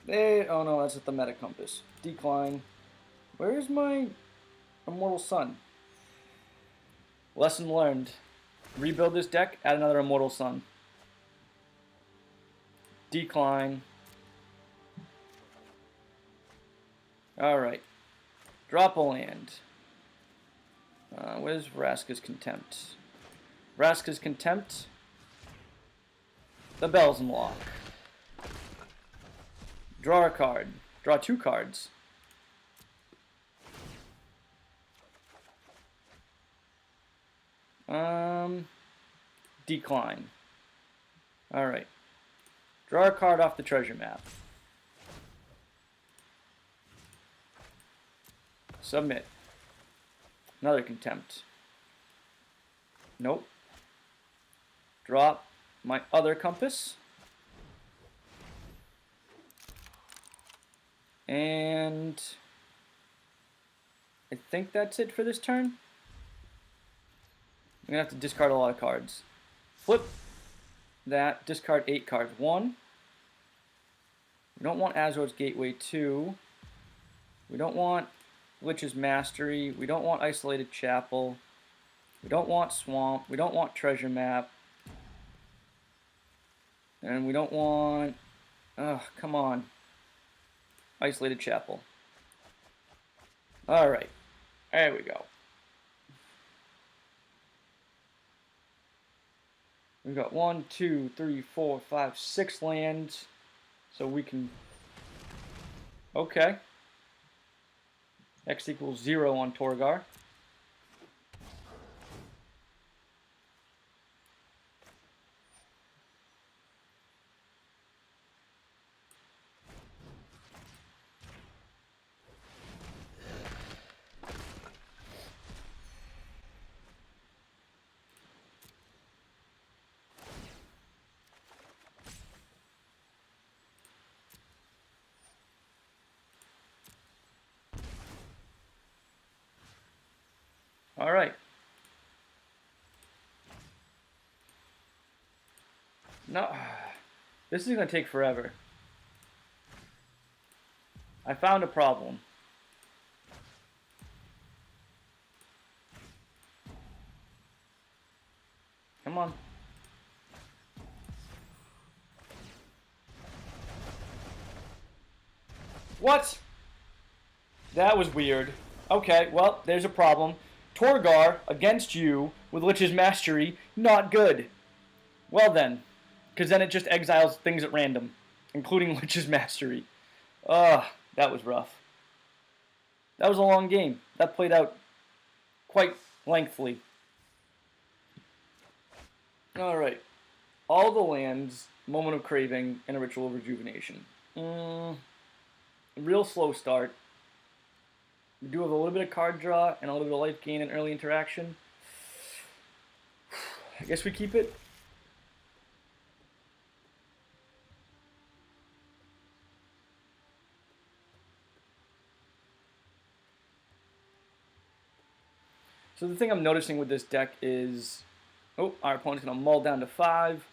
[SPEAKER 1] Oh no, that's at the meta compass. Decline. Where's my Immortal Sun? Lesson learned. Rebuild this deck, add another Immortal Sun. Decline. Alright. Drop a land. Where's Vraska's Contempt? Vraska's Contempt. The Bell's and Lock. Draw a card. Draw 2 cards. Decline. Alright. Draw a card off the treasure map. Submit. Another Contempt. Nope. Drop my other compass. And I think that's it for this turn. I'm going to have to discard a lot of cards. Flip that. Discard 8 cards. 1. We don't want Azor's Gateway. 2. We don't want Lich's Mastery. We don't want Isolated Chapel. We don't want Swamp. We don't want Treasure Map. And we don't want... Ugh, come on. Isolated Chapel. Alright. There we go. We've got 1, 2, 3, 4, 5, 6 lands. So we can... Okay. X equals 0 on Torgar. All right. No, this is going to take forever. I found a problem. Come on. What? That was weird. Okay, well, there's a problem. Torgar against you with Lich's Mastery, not good. Well then, because then it just exiles things at random, including Lich's Mastery. Ugh, that was rough. That was a long game. That played out quite lengthily. Alright. All the lands, Moment of Craving, and a Ritual of Rejuvenation. Real slow start. We do have a little bit of card draw and a little bit of life gain and early interaction. I guess we keep it. So the thing I'm noticing with this deck is, oh, our opponent's going to mull down to 5.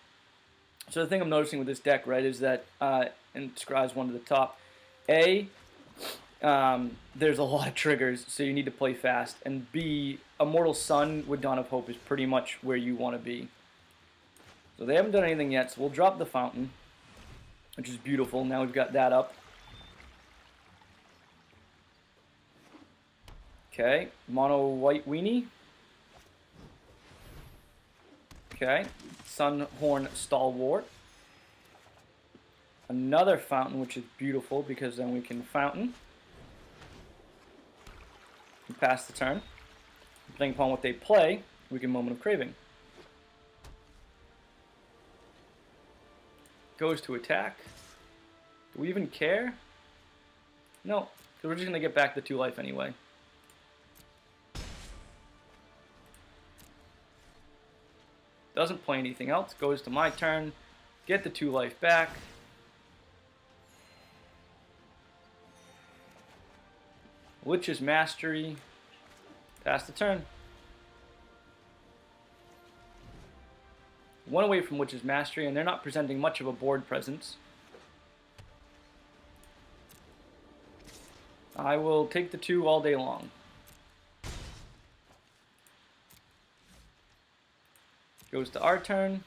[SPEAKER 1] So the thing I'm noticing with this deck, right, is that, and Scry's one to the top, there's a lot of triggers, so you need to play fast. And B, Immortal Sun with Dawn of Hope is pretty much where you want to be. So they haven't done anything yet, so we'll drop the Fountain, which is beautiful. Now we've got that up. Okay, Mono White Weenie. Okay, Sunhorn Stalwart. Another Fountain, which is beautiful because then we can Fountain. And pass the turn. Depending upon what they play, we can Moment of Craving. Goes to attack. Do we even care? No, because we're just going to get back the 2 life anyway. Doesn't play anything else. Goes to my turn. Get the 2 life back. Lich's Mastery. Pass the turn. 1 away from Lich's Mastery, and they're not presenting much of a board presence. I will take the 2 all day long. Goes to our turn.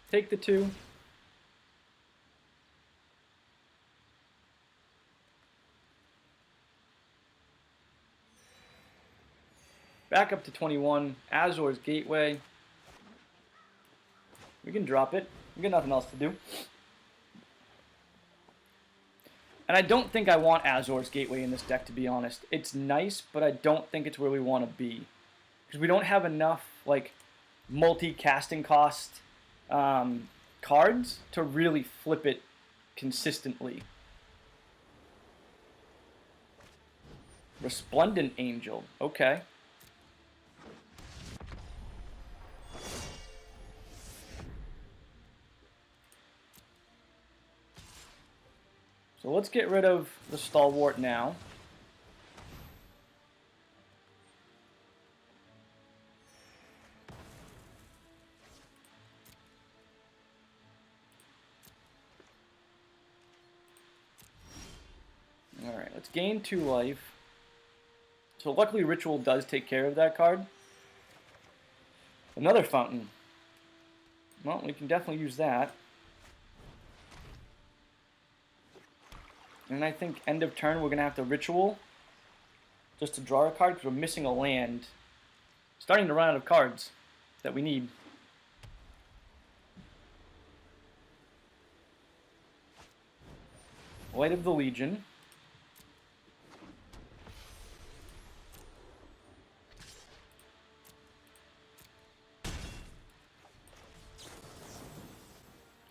[SPEAKER 1] Take the 2. Back up to 21. Azor's Gateway. We can drop it. We got nothing else to do. And I don't think I want Azor's Gateway in this deck, to be honest. It's nice, but I don't think it's where we want to be. Because we don't have enough, like, multi-casting cost cards to really flip it consistently. Resplendent Angel. Okay. So let's get rid of the Stalwart now. Alright, let's gain 2 life. So luckily Ritual does take care of that card. Another Fountain. Well, we can definitely use that. And I think end of turn we're going to have to Ritual just to draw a card because we're missing a land. Starting to run out of cards that we need. Light of the Legion.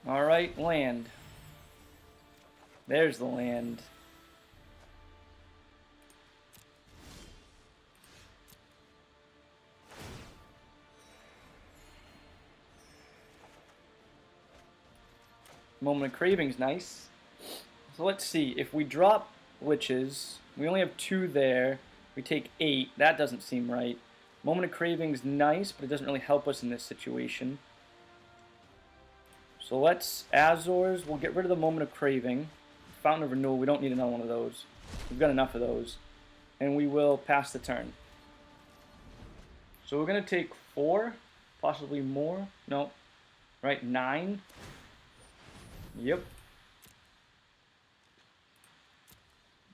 [SPEAKER 1] Alright, land. There's the land. Moment of Craving's nice. So let's see. If we drop Liches, we only have 2 there. We take 8. That doesn't seem right. Moment of Craving's nice, but it doesn't really help us in this situation. So let's Azor's. We'll get rid of the Moment of Craving. Fountain of Renewal, we don't need another one of those. We've got enough of those. And we will pass the turn. So we're going to take 4, possibly more. No. Right, 9. Yep.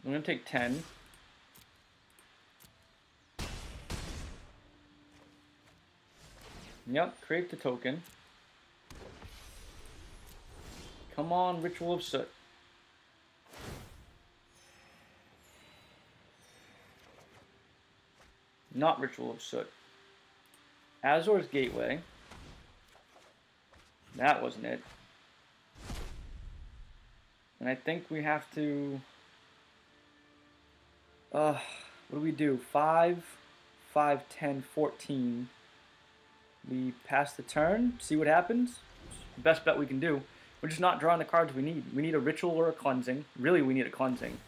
[SPEAKER 1] I'm going to take 10. Yep, create the token. Come on, Ritual of Soot. Not Ritual of Soot. Azor's Gateway. That wasn't it. And I think we have to... what do we do? 5, 5, 10, 14. We pass the turn, see what happens. It's the best bet we can do. We're just not drawing the cards we need. We need a Ritual or a Cleansing. Really, we need a Cleansing.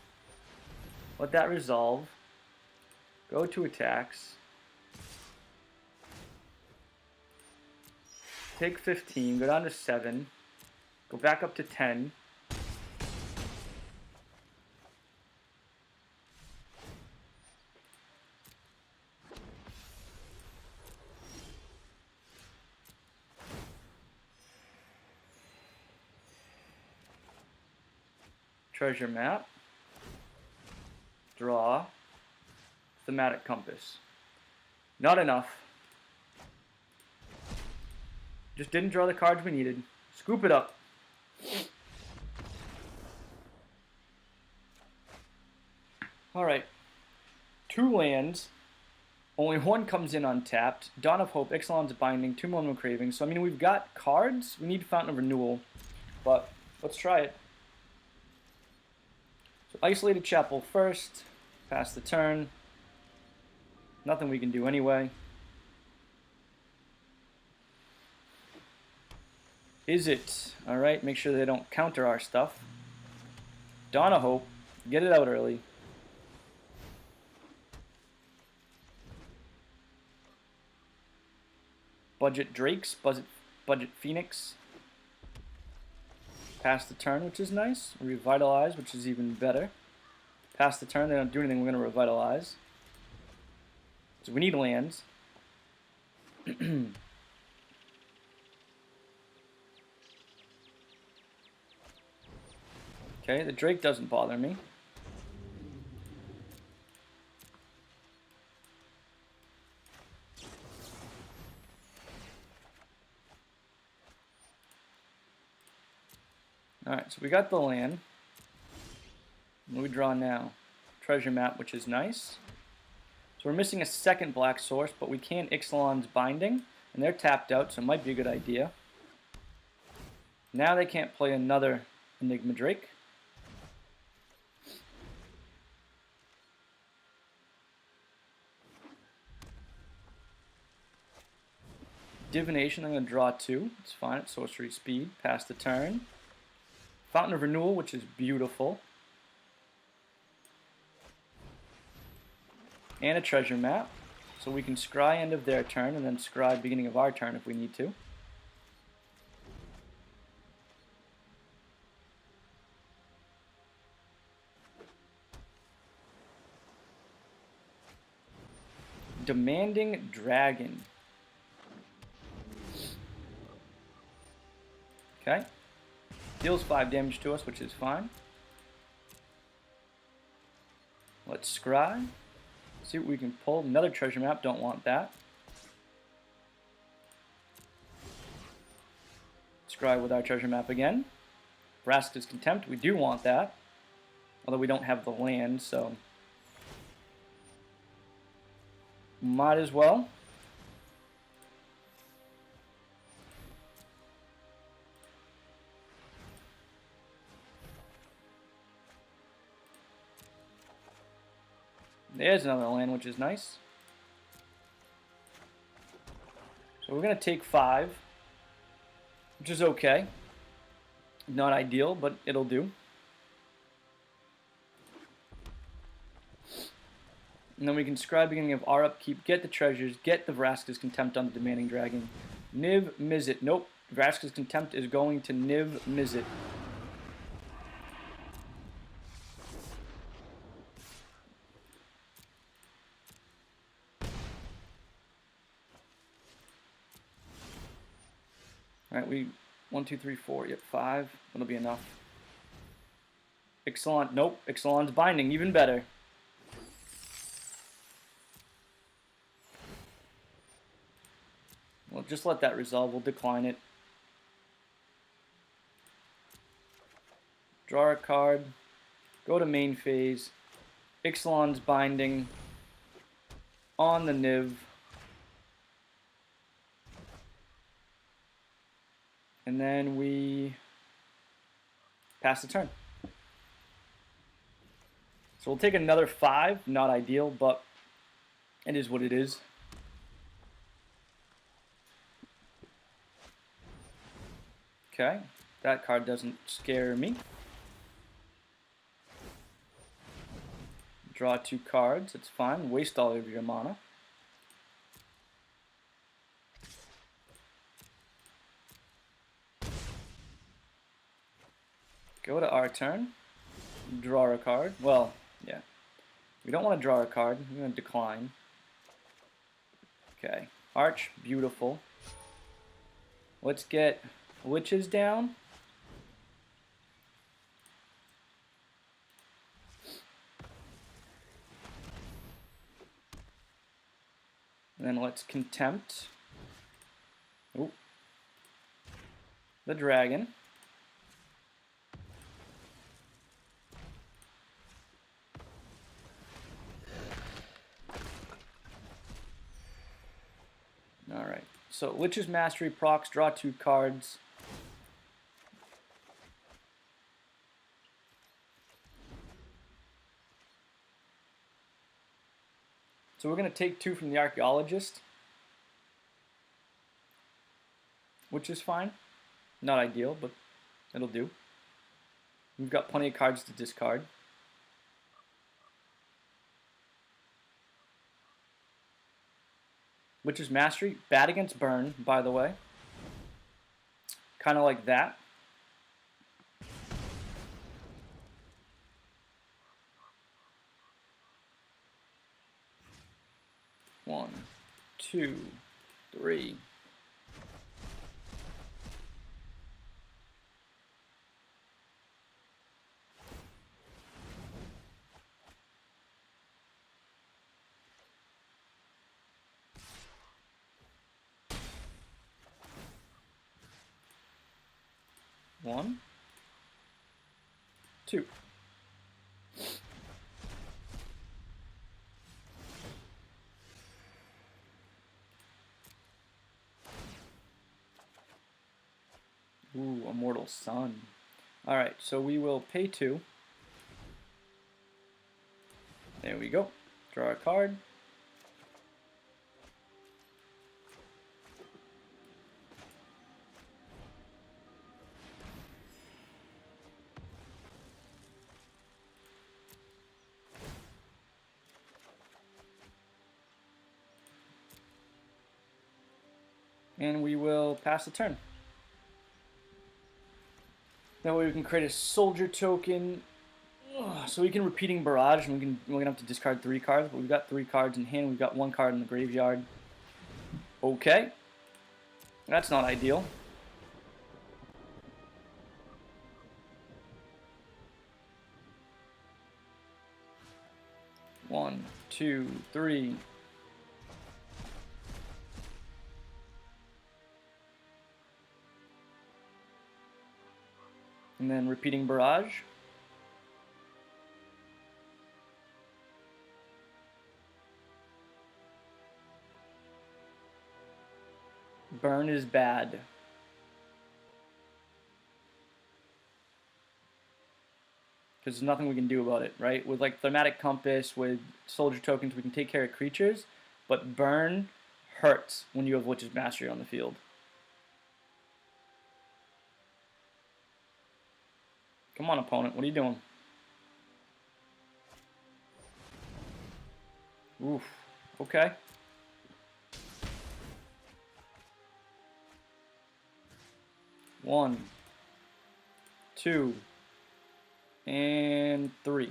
[SPEAKER 1] Let that resolve. Go to attacks. Take 15, go down to 7. Go back up to 10. Treasure Map. Draw. Thematic Compass. Not enough. Just didn't draw the cards we needed. Scoop it up. Alright. 2 lands. Only one comes in untapped. Dawn of Hope, Ixalan's Binding, 2 Moment Craving. So, I mean, we've got cards. We need Fountain of Renewal. But let's try it. So, Isolated Chapel first. Pass the turn. Nothing we can do anyway. Is it? Alright, make sure they don't counter our stuff. Dawn of Hope. Get it out early. Budget Drakes, budget Phoenix. Pass the turn, which is nice. Revitalize, which is even better. Pass the turn, they don't do anything, we're going to revitalize. So we need lands. Okay, the Drake doesn't bother me. Alright, so we got the land. What do we draw now? Treasure map, which is nice. So we're missing a second black source, but we can Ixalan's Binding, and they're tapped out, so it might be a good idea. Now they can't play another Enigma Drake. Divination, I'm going to draw 2. It's fine at sorcery speed. Pass the turn. Fountain of Renewal, which is beautiful. And a treasure map. So we can scry end of their turn and then scry beginning of our turn if we need to. Demanding Dragon. Okay. Deals 5 damage to us, which is fine. Let's scry. See what we can pull. Another treasure map. Don't want that. Scry with our treasure map again. Vraska's Contempt. We do want that. Although we don't have the land, so might as well. There's another land, which is nice. So we're going to take 5, which is okay. Not ideal, but it'll do. And then we can scry beginning of our upkeep, get the treasures, get the Vraska's Contempt on the Demanding Dragon. Niv Mizzet. Nope. Vraska's Contempt is going to Niv Mizzet. Alright, we 1, 2, 3, 4. Yep, 5. That'll be enough. Ixalan. Nope. Ixalan's Binding. Even better. We'll just let that resolve. We'll decline it. Draw a card. Go to main phase. Ixalan's Binding. On the Niv. And then we pass the turn. So we'll take another 5. Not ideal, but it is what it is. Okay, that card doesn't scare me. Draw 2 cards, it's fine. Waste all of your mana. Go to our turn. Draw a card. Well, yeah. We don't want to draw a card. We're going to decline. Okay. Arch, beautiful. Let's get Liches down. And then let's Contempt. Ooh. The dragon. So Lich's Mastery procs, draw 2 cards. So we're going to take 2 from the Archaeologist, which is fine. Not ideal, but it'll do. We've got plenty of cards to discard. Lich's Mastery, bad against burn, by the way. Kind of like that. One, two, three. One, two. Ooh, Immortal Sun. Alright, so we will pay 2. There we go. Draw a card. And we will pass the turn. That way we can create a soldier token. So we can Repeating Barrage, and we're gonna have to discard 3 cards, but we've got 3 cards in hand. We've got 1 card in the graveyard. Okay. That's not ideal. One, two, three. And then Repeating Barrage. Burn is bad. Because there's nothing we can do about it, right? With like Thematic Compass, with Soldier Tokens, we can take care of creatures, but burn hurts when you have Lich's Mastery on the field. Come on, opponent, what are you doing? Oof, okay. One, two, and 3.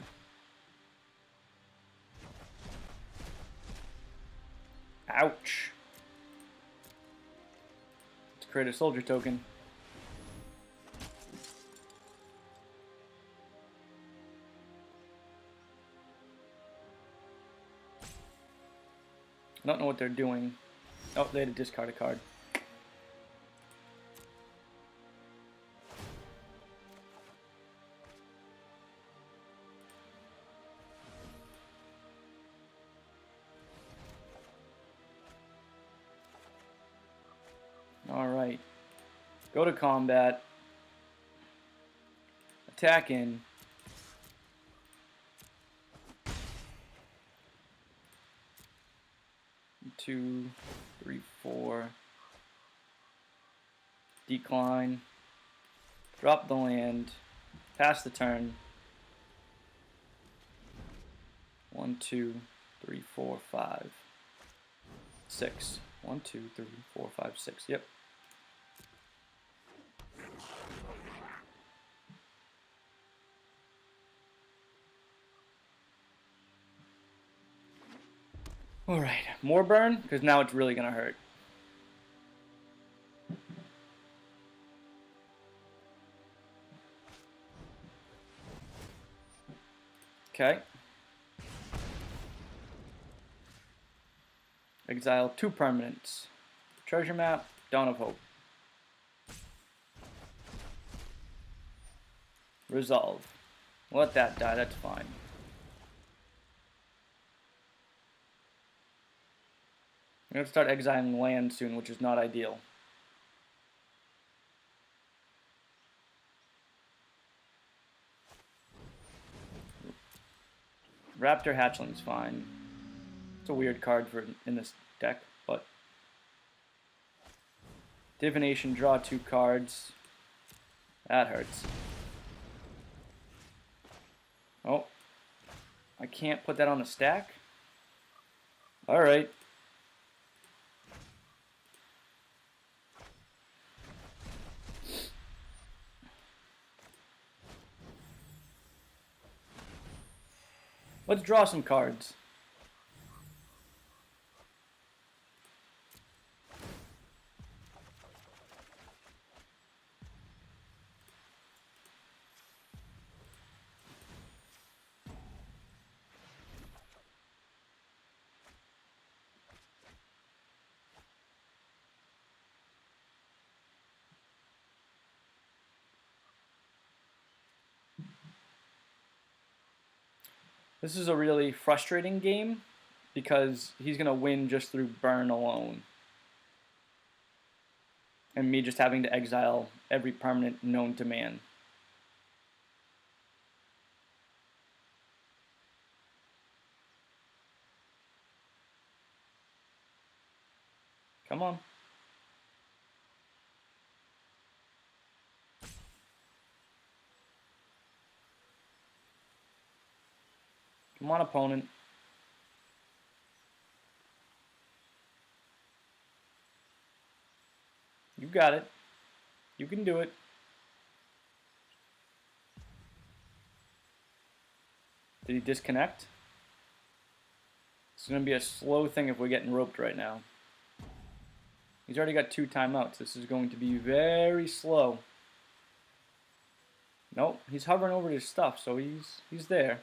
[SPEAKER 1] Ouch. Let's create a soldier token. I don't know what they're doing. Oh, they had to discard a card. Alright. Go to combat. Attack in. Two, three, 4. Decline. Drop the land. Pass the turn. 1, 2, 3, 4, 5, 6. 1, 2, 3, 4, 5, 6. Yep. Alright, more burn, because now it's really going to hurt. Okay. Exile 2 permanents. Treasure Map, Dawn of Hope. Resolve. Let that die, that's fine. going to start exiling land soon, which is not ideal. Raptor Hatchling's fine. It's a weird card for in this deck, but Divination, draw 2 cards. That hurts. Oh, I can't put that on the stack? Alright. Let's draw some cards. This is a really frustrating game because he's going to win just through burn alone. And me just having to exile every permanent known to man. Come on. Come on, opponent. You got it. You can do it. Did he disconnect? It's going to be a slow thing if we're getting roped right now. He's already got 2 timeouts. This is going to be very slow. Nope, he's hovering over his stuff, so he's there.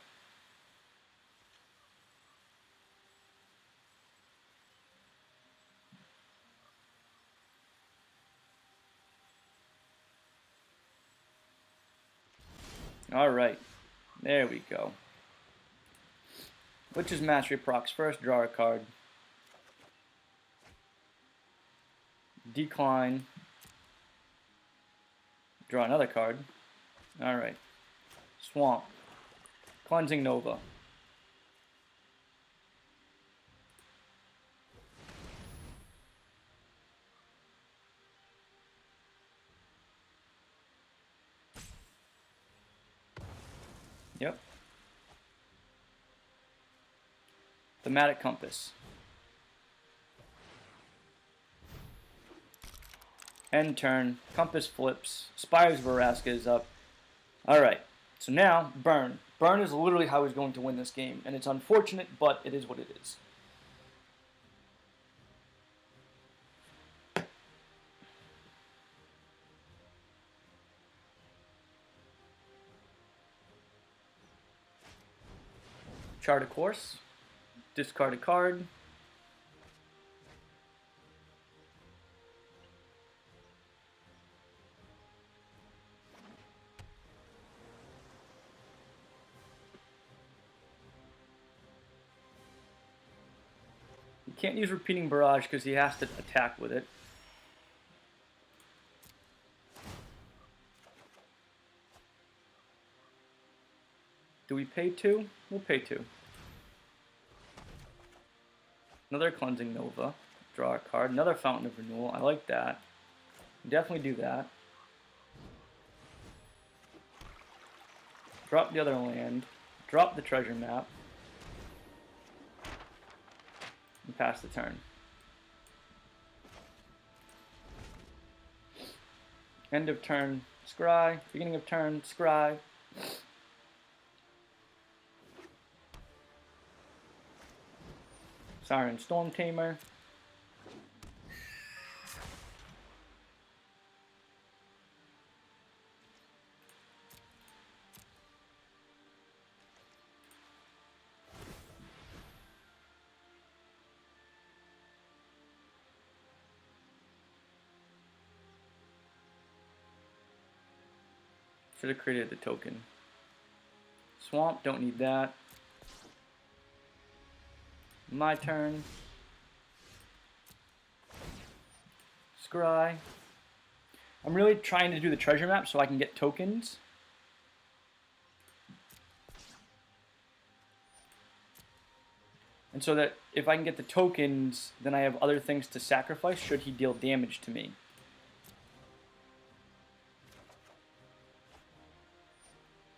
[SPEAKER 1] Alright, there we go. Lich's Mastery procs first, draw a card. Decline. Draw another card. Alright. Swamp. Cleansing Nova. Yep. Thematic Compass. End turn. Compass flips. Spires Veraska is up. Alright. So now, burn. Burn is literally how he's going to win this game. And it's unfortunate, but it is what it is. Chart a course. Discard a card. You can't use Repeating Barrage because he has to attack with it. Do we pay 2? We'll pay 2. Another Cleansing Nova. Draw a card. Another Fountain of Renewal. I like that. Definitely do that. Drop the other land. Drop the treasure map. And pass the turn. End of turn, scry. Beginning of turn, scry. Siren Storm Tamer. Should have created the token. Swamp, don't need that. My turn. scry. I'm really trying to do the treasure map so I can get tokens. And so that if I can get the tokens, then I have other things to sacrifice should he deal damage to me.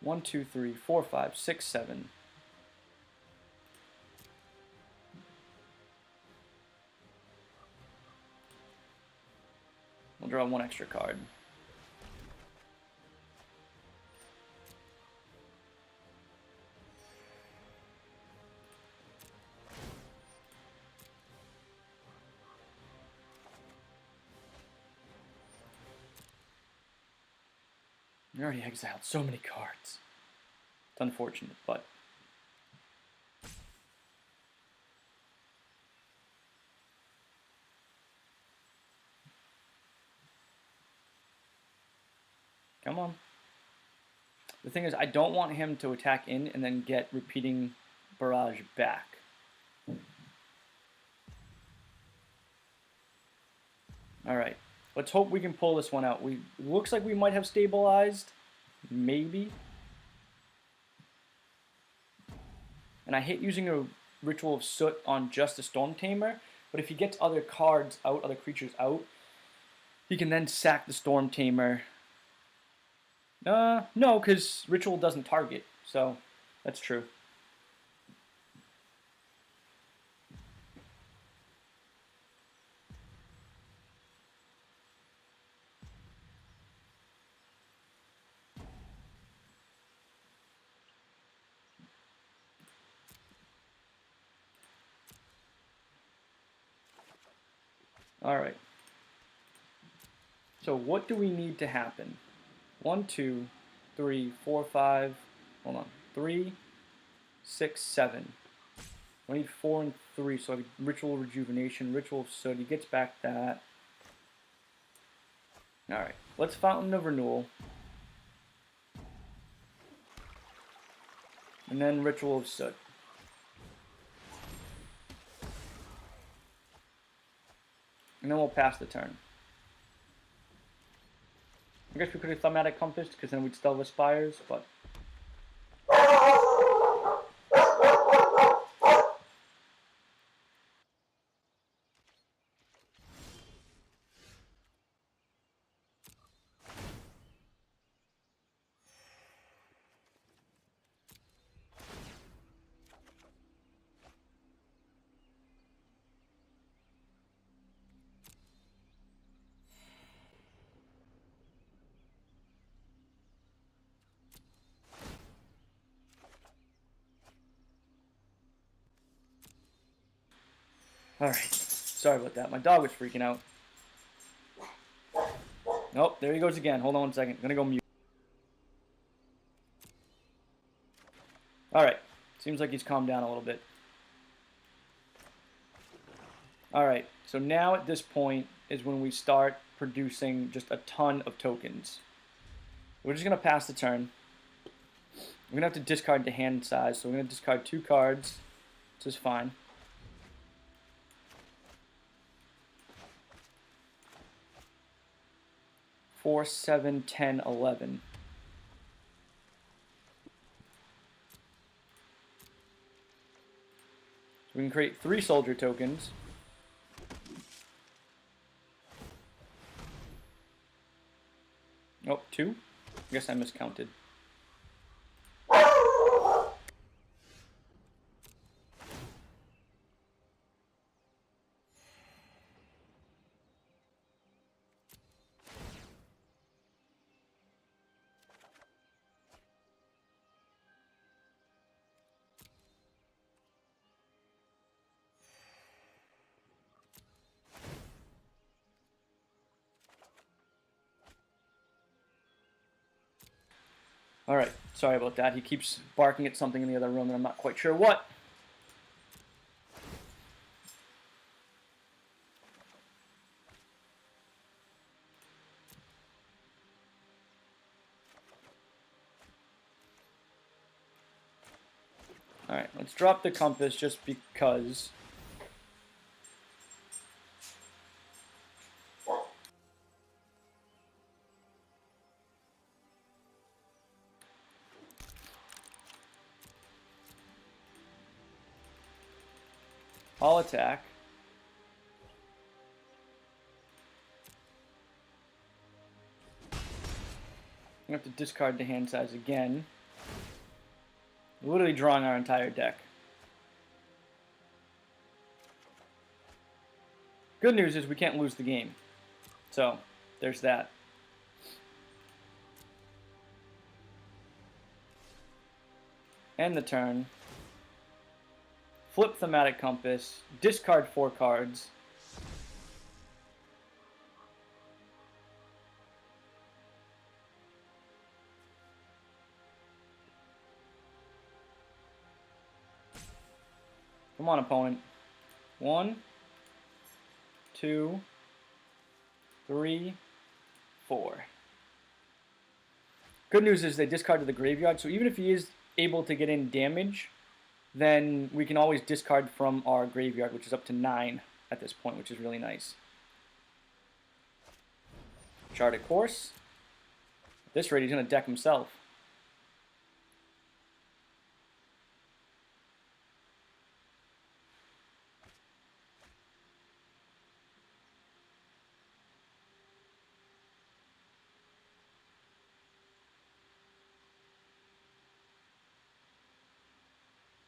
[SPEAKER 1] One, two, three, four, five, six, seven. We'll draw one extra card. We already exiled so many cards. It's unfortunate, but... Come on. The thing is, I don't want him to attack in and then get repeating barrage back. Alright. Let's hope we can pull this one out. Looks like we might have stabilized. Maybe. And I hate using a Ritual of Soot on just a Storm Tamer, but if he gets other cards out, other creatures out, he can then sack the Storm Tamer. No, because Ritual doesn't target, so that's true. Alright. So what do we need to happen? 1, 2, 3, 4, 5. Hold on. 3, 6, 7. We need 4 and 3. So I have Ritual Rejuvenation, Ritual of Soot. He gets back that. Alright. Let's Fountain of Renewal. And then Ritual of Soot. And then we'll pass the turn. I guess we could have Thaumatic Compass, because then we'd still have Spires, but... Alright, sorry about that. My dog was freaking out. Nope, there he goes again. Hold on 1 second. I'm gonna go mute. Alright, seems like he's calmed down a little bit. Alright, so now at this point is when we start producing just a ton of tokens. We're just gonna pass the turn. We're gonna have to discard the hand size, so we're gonna discard 2 cards. This is fine. Four, 7, 10, 11. So we can create 3 soldier tokens. Oh, 2? I guess I miscounted. Alright, sorry about that. He keeps barking at something in the other room and I'm not quite sure what. Alright, let's drop the compass just because. I'll attack. We have to discard the hand size again. We're literally drawing our entire deck. Good news is we can't lose the game. So, there's that. End the turn. Flip Thematic Compass. Discard 4 cards. Come on, opponent. 1, 2, 3, 4. Good news is they discarded the graveyard, so even if he is able to get in damage, then we can always discard from our graveyard, which is up to 9 at this point, which is really nice. Charted Course. At this rate, he's going to deck himself.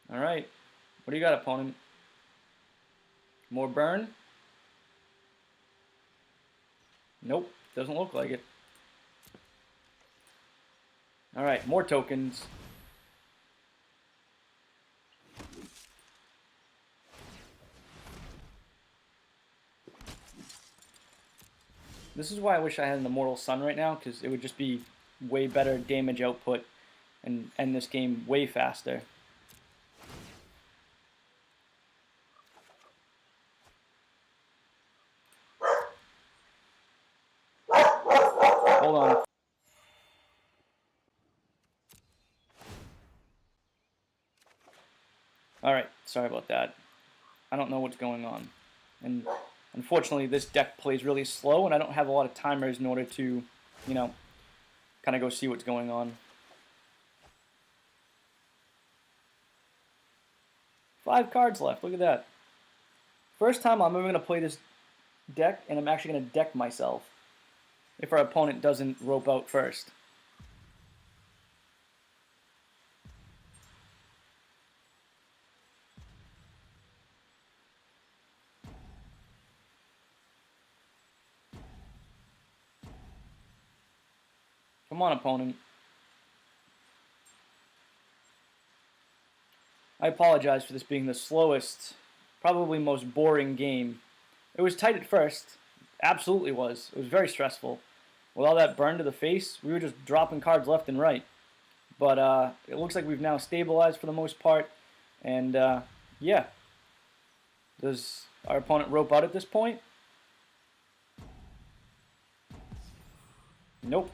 [SPEAKER 1] Alright, what do you got, opponent? More burn? Nope, doesn't look like it. Alright, more tokens. This is why I wish I had an Immortal Sun right now, because it would just be way better damage output and end this game way faster. Hold on. Alright, sorry about that. I don't know what's going on. And unfortunately, this deck plays really slow, and I don't have a lot of timers in order to, you know, kind of go see what's going on. 5 cards left, look at that. First time I'm ever going to play this deck, and I'm actually going to deck myself if our opponent doesn't rope out first. Come on, opponent. I apologize for this being the slowest, probably most boring game. It was tight at first. Absolutely was. It was very stressful. With all that burn to the face, we were just dropping cards left and right. But it looks like we've now stabilized for the most part. And yeah. Does our opponent rope out at this point? Nope.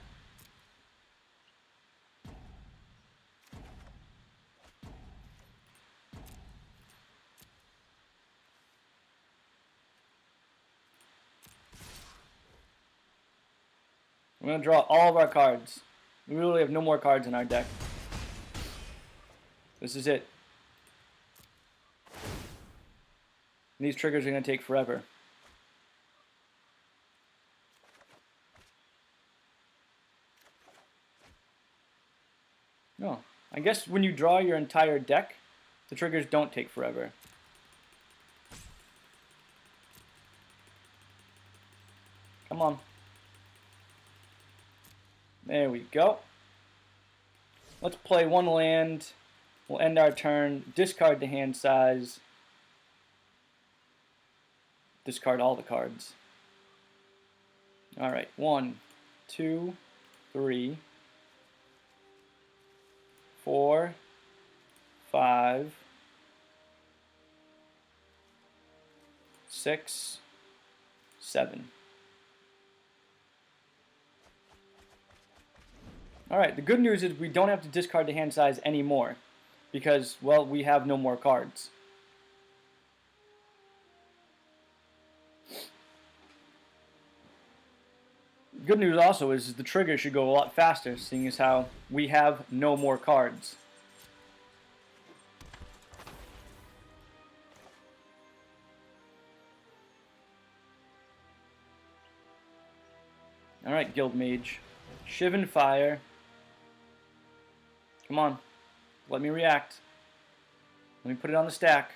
[SPEAKER 1] We're going to draw all of our cards. We really have no more cards in our deck. This is it. And these triggers are going to take forever. No. I guess when you draw your entire deck, the triggers don't take forever. Come on. There we go. Let's play 1 land. We'll end our turn. Discard the hand size. Discard all the cards. Alright, 1, 2, 3, 4, 5, 6, 7. Alright, the good news is we don't have to discard the hand size anymore because, well, we have no more cards. Good news also is the trigger should go a lot faster, seeing as how we have no more cards. Alright, Guild Mage. Shiv and Fire. Come on. Let me react. Let me put it on the stack.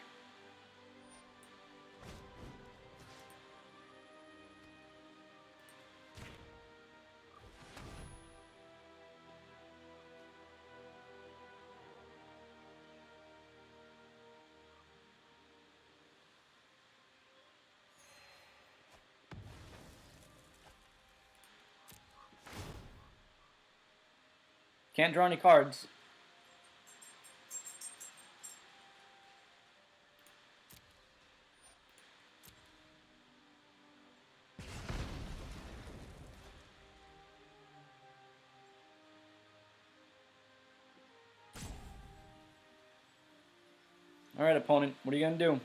[SPEAKER 1] Can't draw any cards. Alright, opponent, what are you going to do?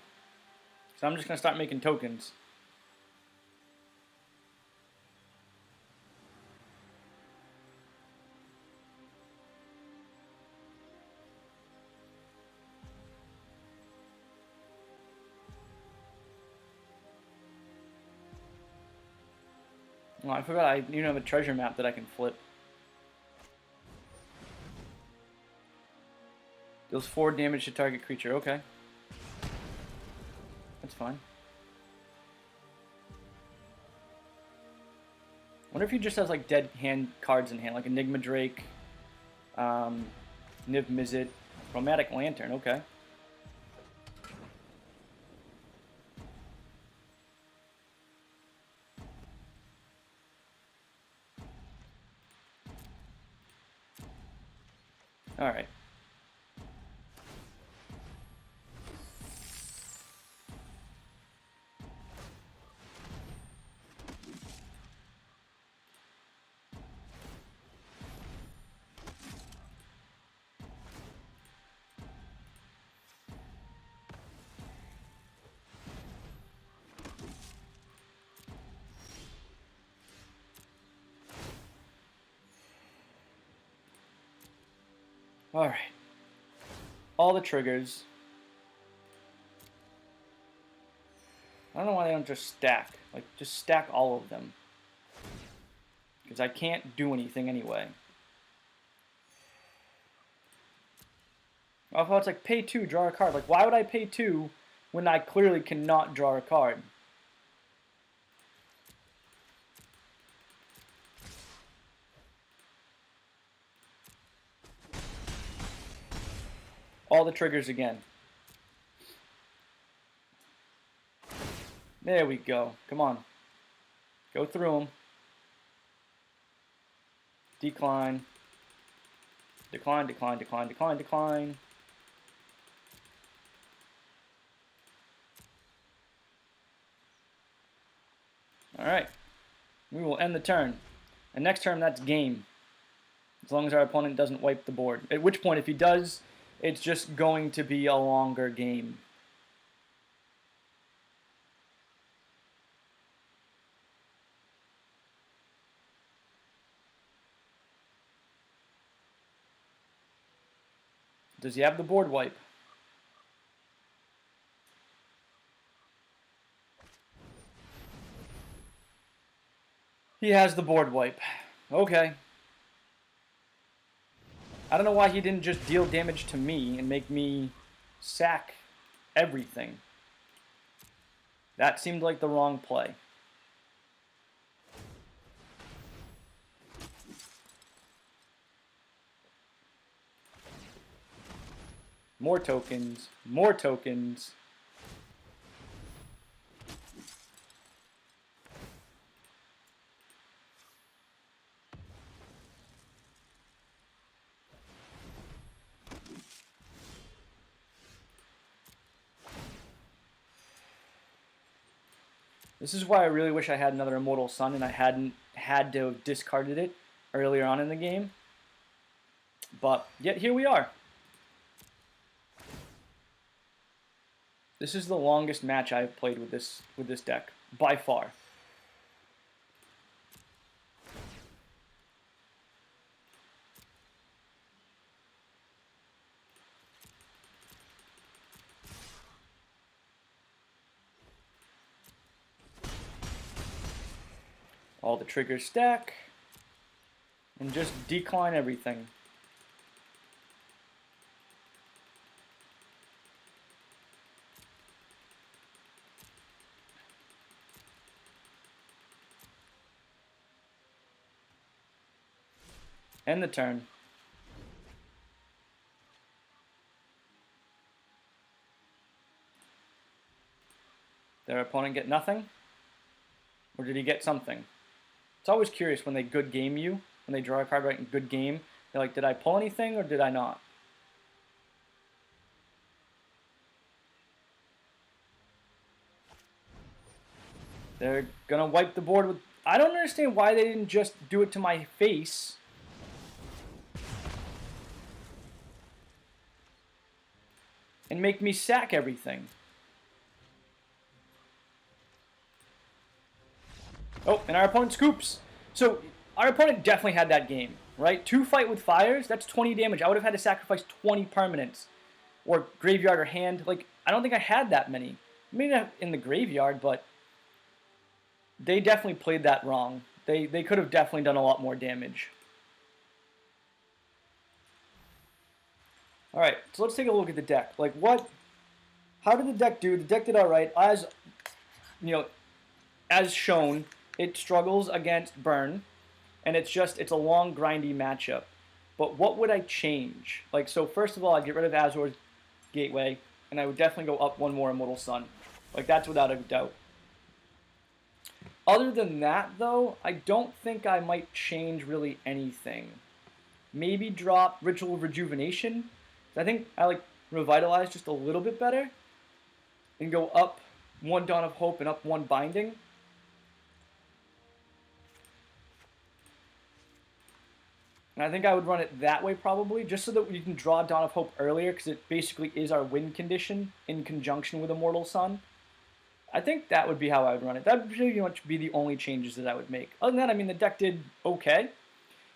[SPEAKER 1] So I'm just going to start making tokens. Oh, I forgot I even have a treasure map that I can flip. Deals 4 damage to target creature. Okay. That's fine. Wonder if he just has like dead hand cards in hand, like Enigma Drake, Niv Mizzet, Chromatic Lantern. Okay. All right. Alright. All the triggers. I don't know why they don't just stack. Like, just stack all of them. Because I can't do anything anyway. Although it's like, pay 2, draw a card. Like, why would I pay 2 when I clearly cannot draw a card? All the triggers again. There we go. Come on. Go through them. Decline. Decline, decline, decline, decline, decline. Alright. We will end the turn. And next turn, that's game. As long as our opponent doesn't wipe the board. At which point, if he does, it's just going to be a longer game. Does he have the board wipe? He has the board wipe. Okay. I don't know why he didn't just deal damage to me and make me sack everything. That seemed like the wrong play. More tokens. More tokens. This is why I really wish I had another Immortal Sun and I hadn't had to have discarded it earlier on in the game. But yet here we are. This is the longest match I've played with this deck, by far. all the triggers stack, and just decline everything. End the turn. Their opponent get nothing? Or did he get something? It's always curious when they good game you, when they draw a card right in good game. They're like, did I pull anything or did I not? They're gonna wipe the board with... I don't understand why they didn't just do it to my face. And make me sack everything. Oh, and our opponent scoops. So, our opponent definitely had that game, right? 2 fight with fires, that's 20 damage. I would have had to sacrifice 20 permanents. Or graveyard or hand. Like, I don't think I had that many. Maybe not in the graveyard, but they definitely played that wrong. They could have definitely done a lot more damage. Alright, so let's take a look at the deck. Like, how did the deck do? The deck did alright. As, you know, as shown, it struggles against burn, and it's a long, grindy matchup. But what would I change? Like, so first of all, I'd get rid of Azor's Gateway, and I would definitely go up one more Immortal Sun. Like, that's without a doubt. Other than that, though, I don't think I might change really anything. Maybe drop Ritual of Rejuvenation. I think I like Revitalize just a little bit better. And go up 1 Dawn of Hope and up 1 Binding. And I think I would run it that way probably, just so that we can draw Dawn of Hope earlier, because it basically is our win condition in conjunction with Immortal Sun. I think that would be how I would run it. That would pretty much be the only changes that I would make. Other than that, I mean, the deck did okay.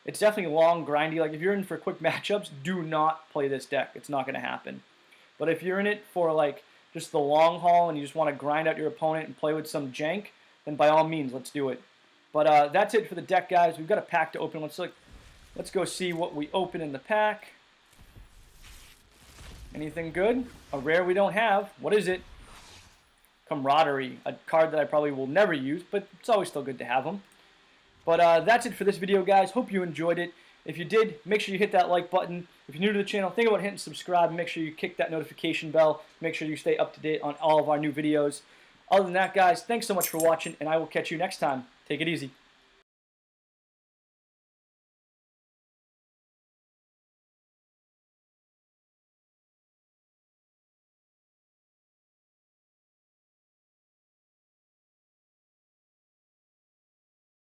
[SPEAKER 1] It's definitely long, grindy. Like, if you're in for quick matchups, do not play this deck. It's not going to happen. But if you're in it for, like, just the long haul and you just want to grind out your opponent and play with some jank, then by all means, let's do it. But that's it for the deck, guys. We've got a pack to open. Let's go see what we open in the pack. Anything good? A rare we don't have. What is it? Camaraderie, a card that I probably will never use, but it's always still good to have them. But that's it for this video, guys. Hope you enjoyed it. If you did, make sure you hit that like button. If you're new to the channel, think about hitting subscribe. Make sure you kick that notification bell. Make sure you stay up to date on all of our new videos. Other than that, guys, thanks so much for watching, and I will catch you next time. Take it easy.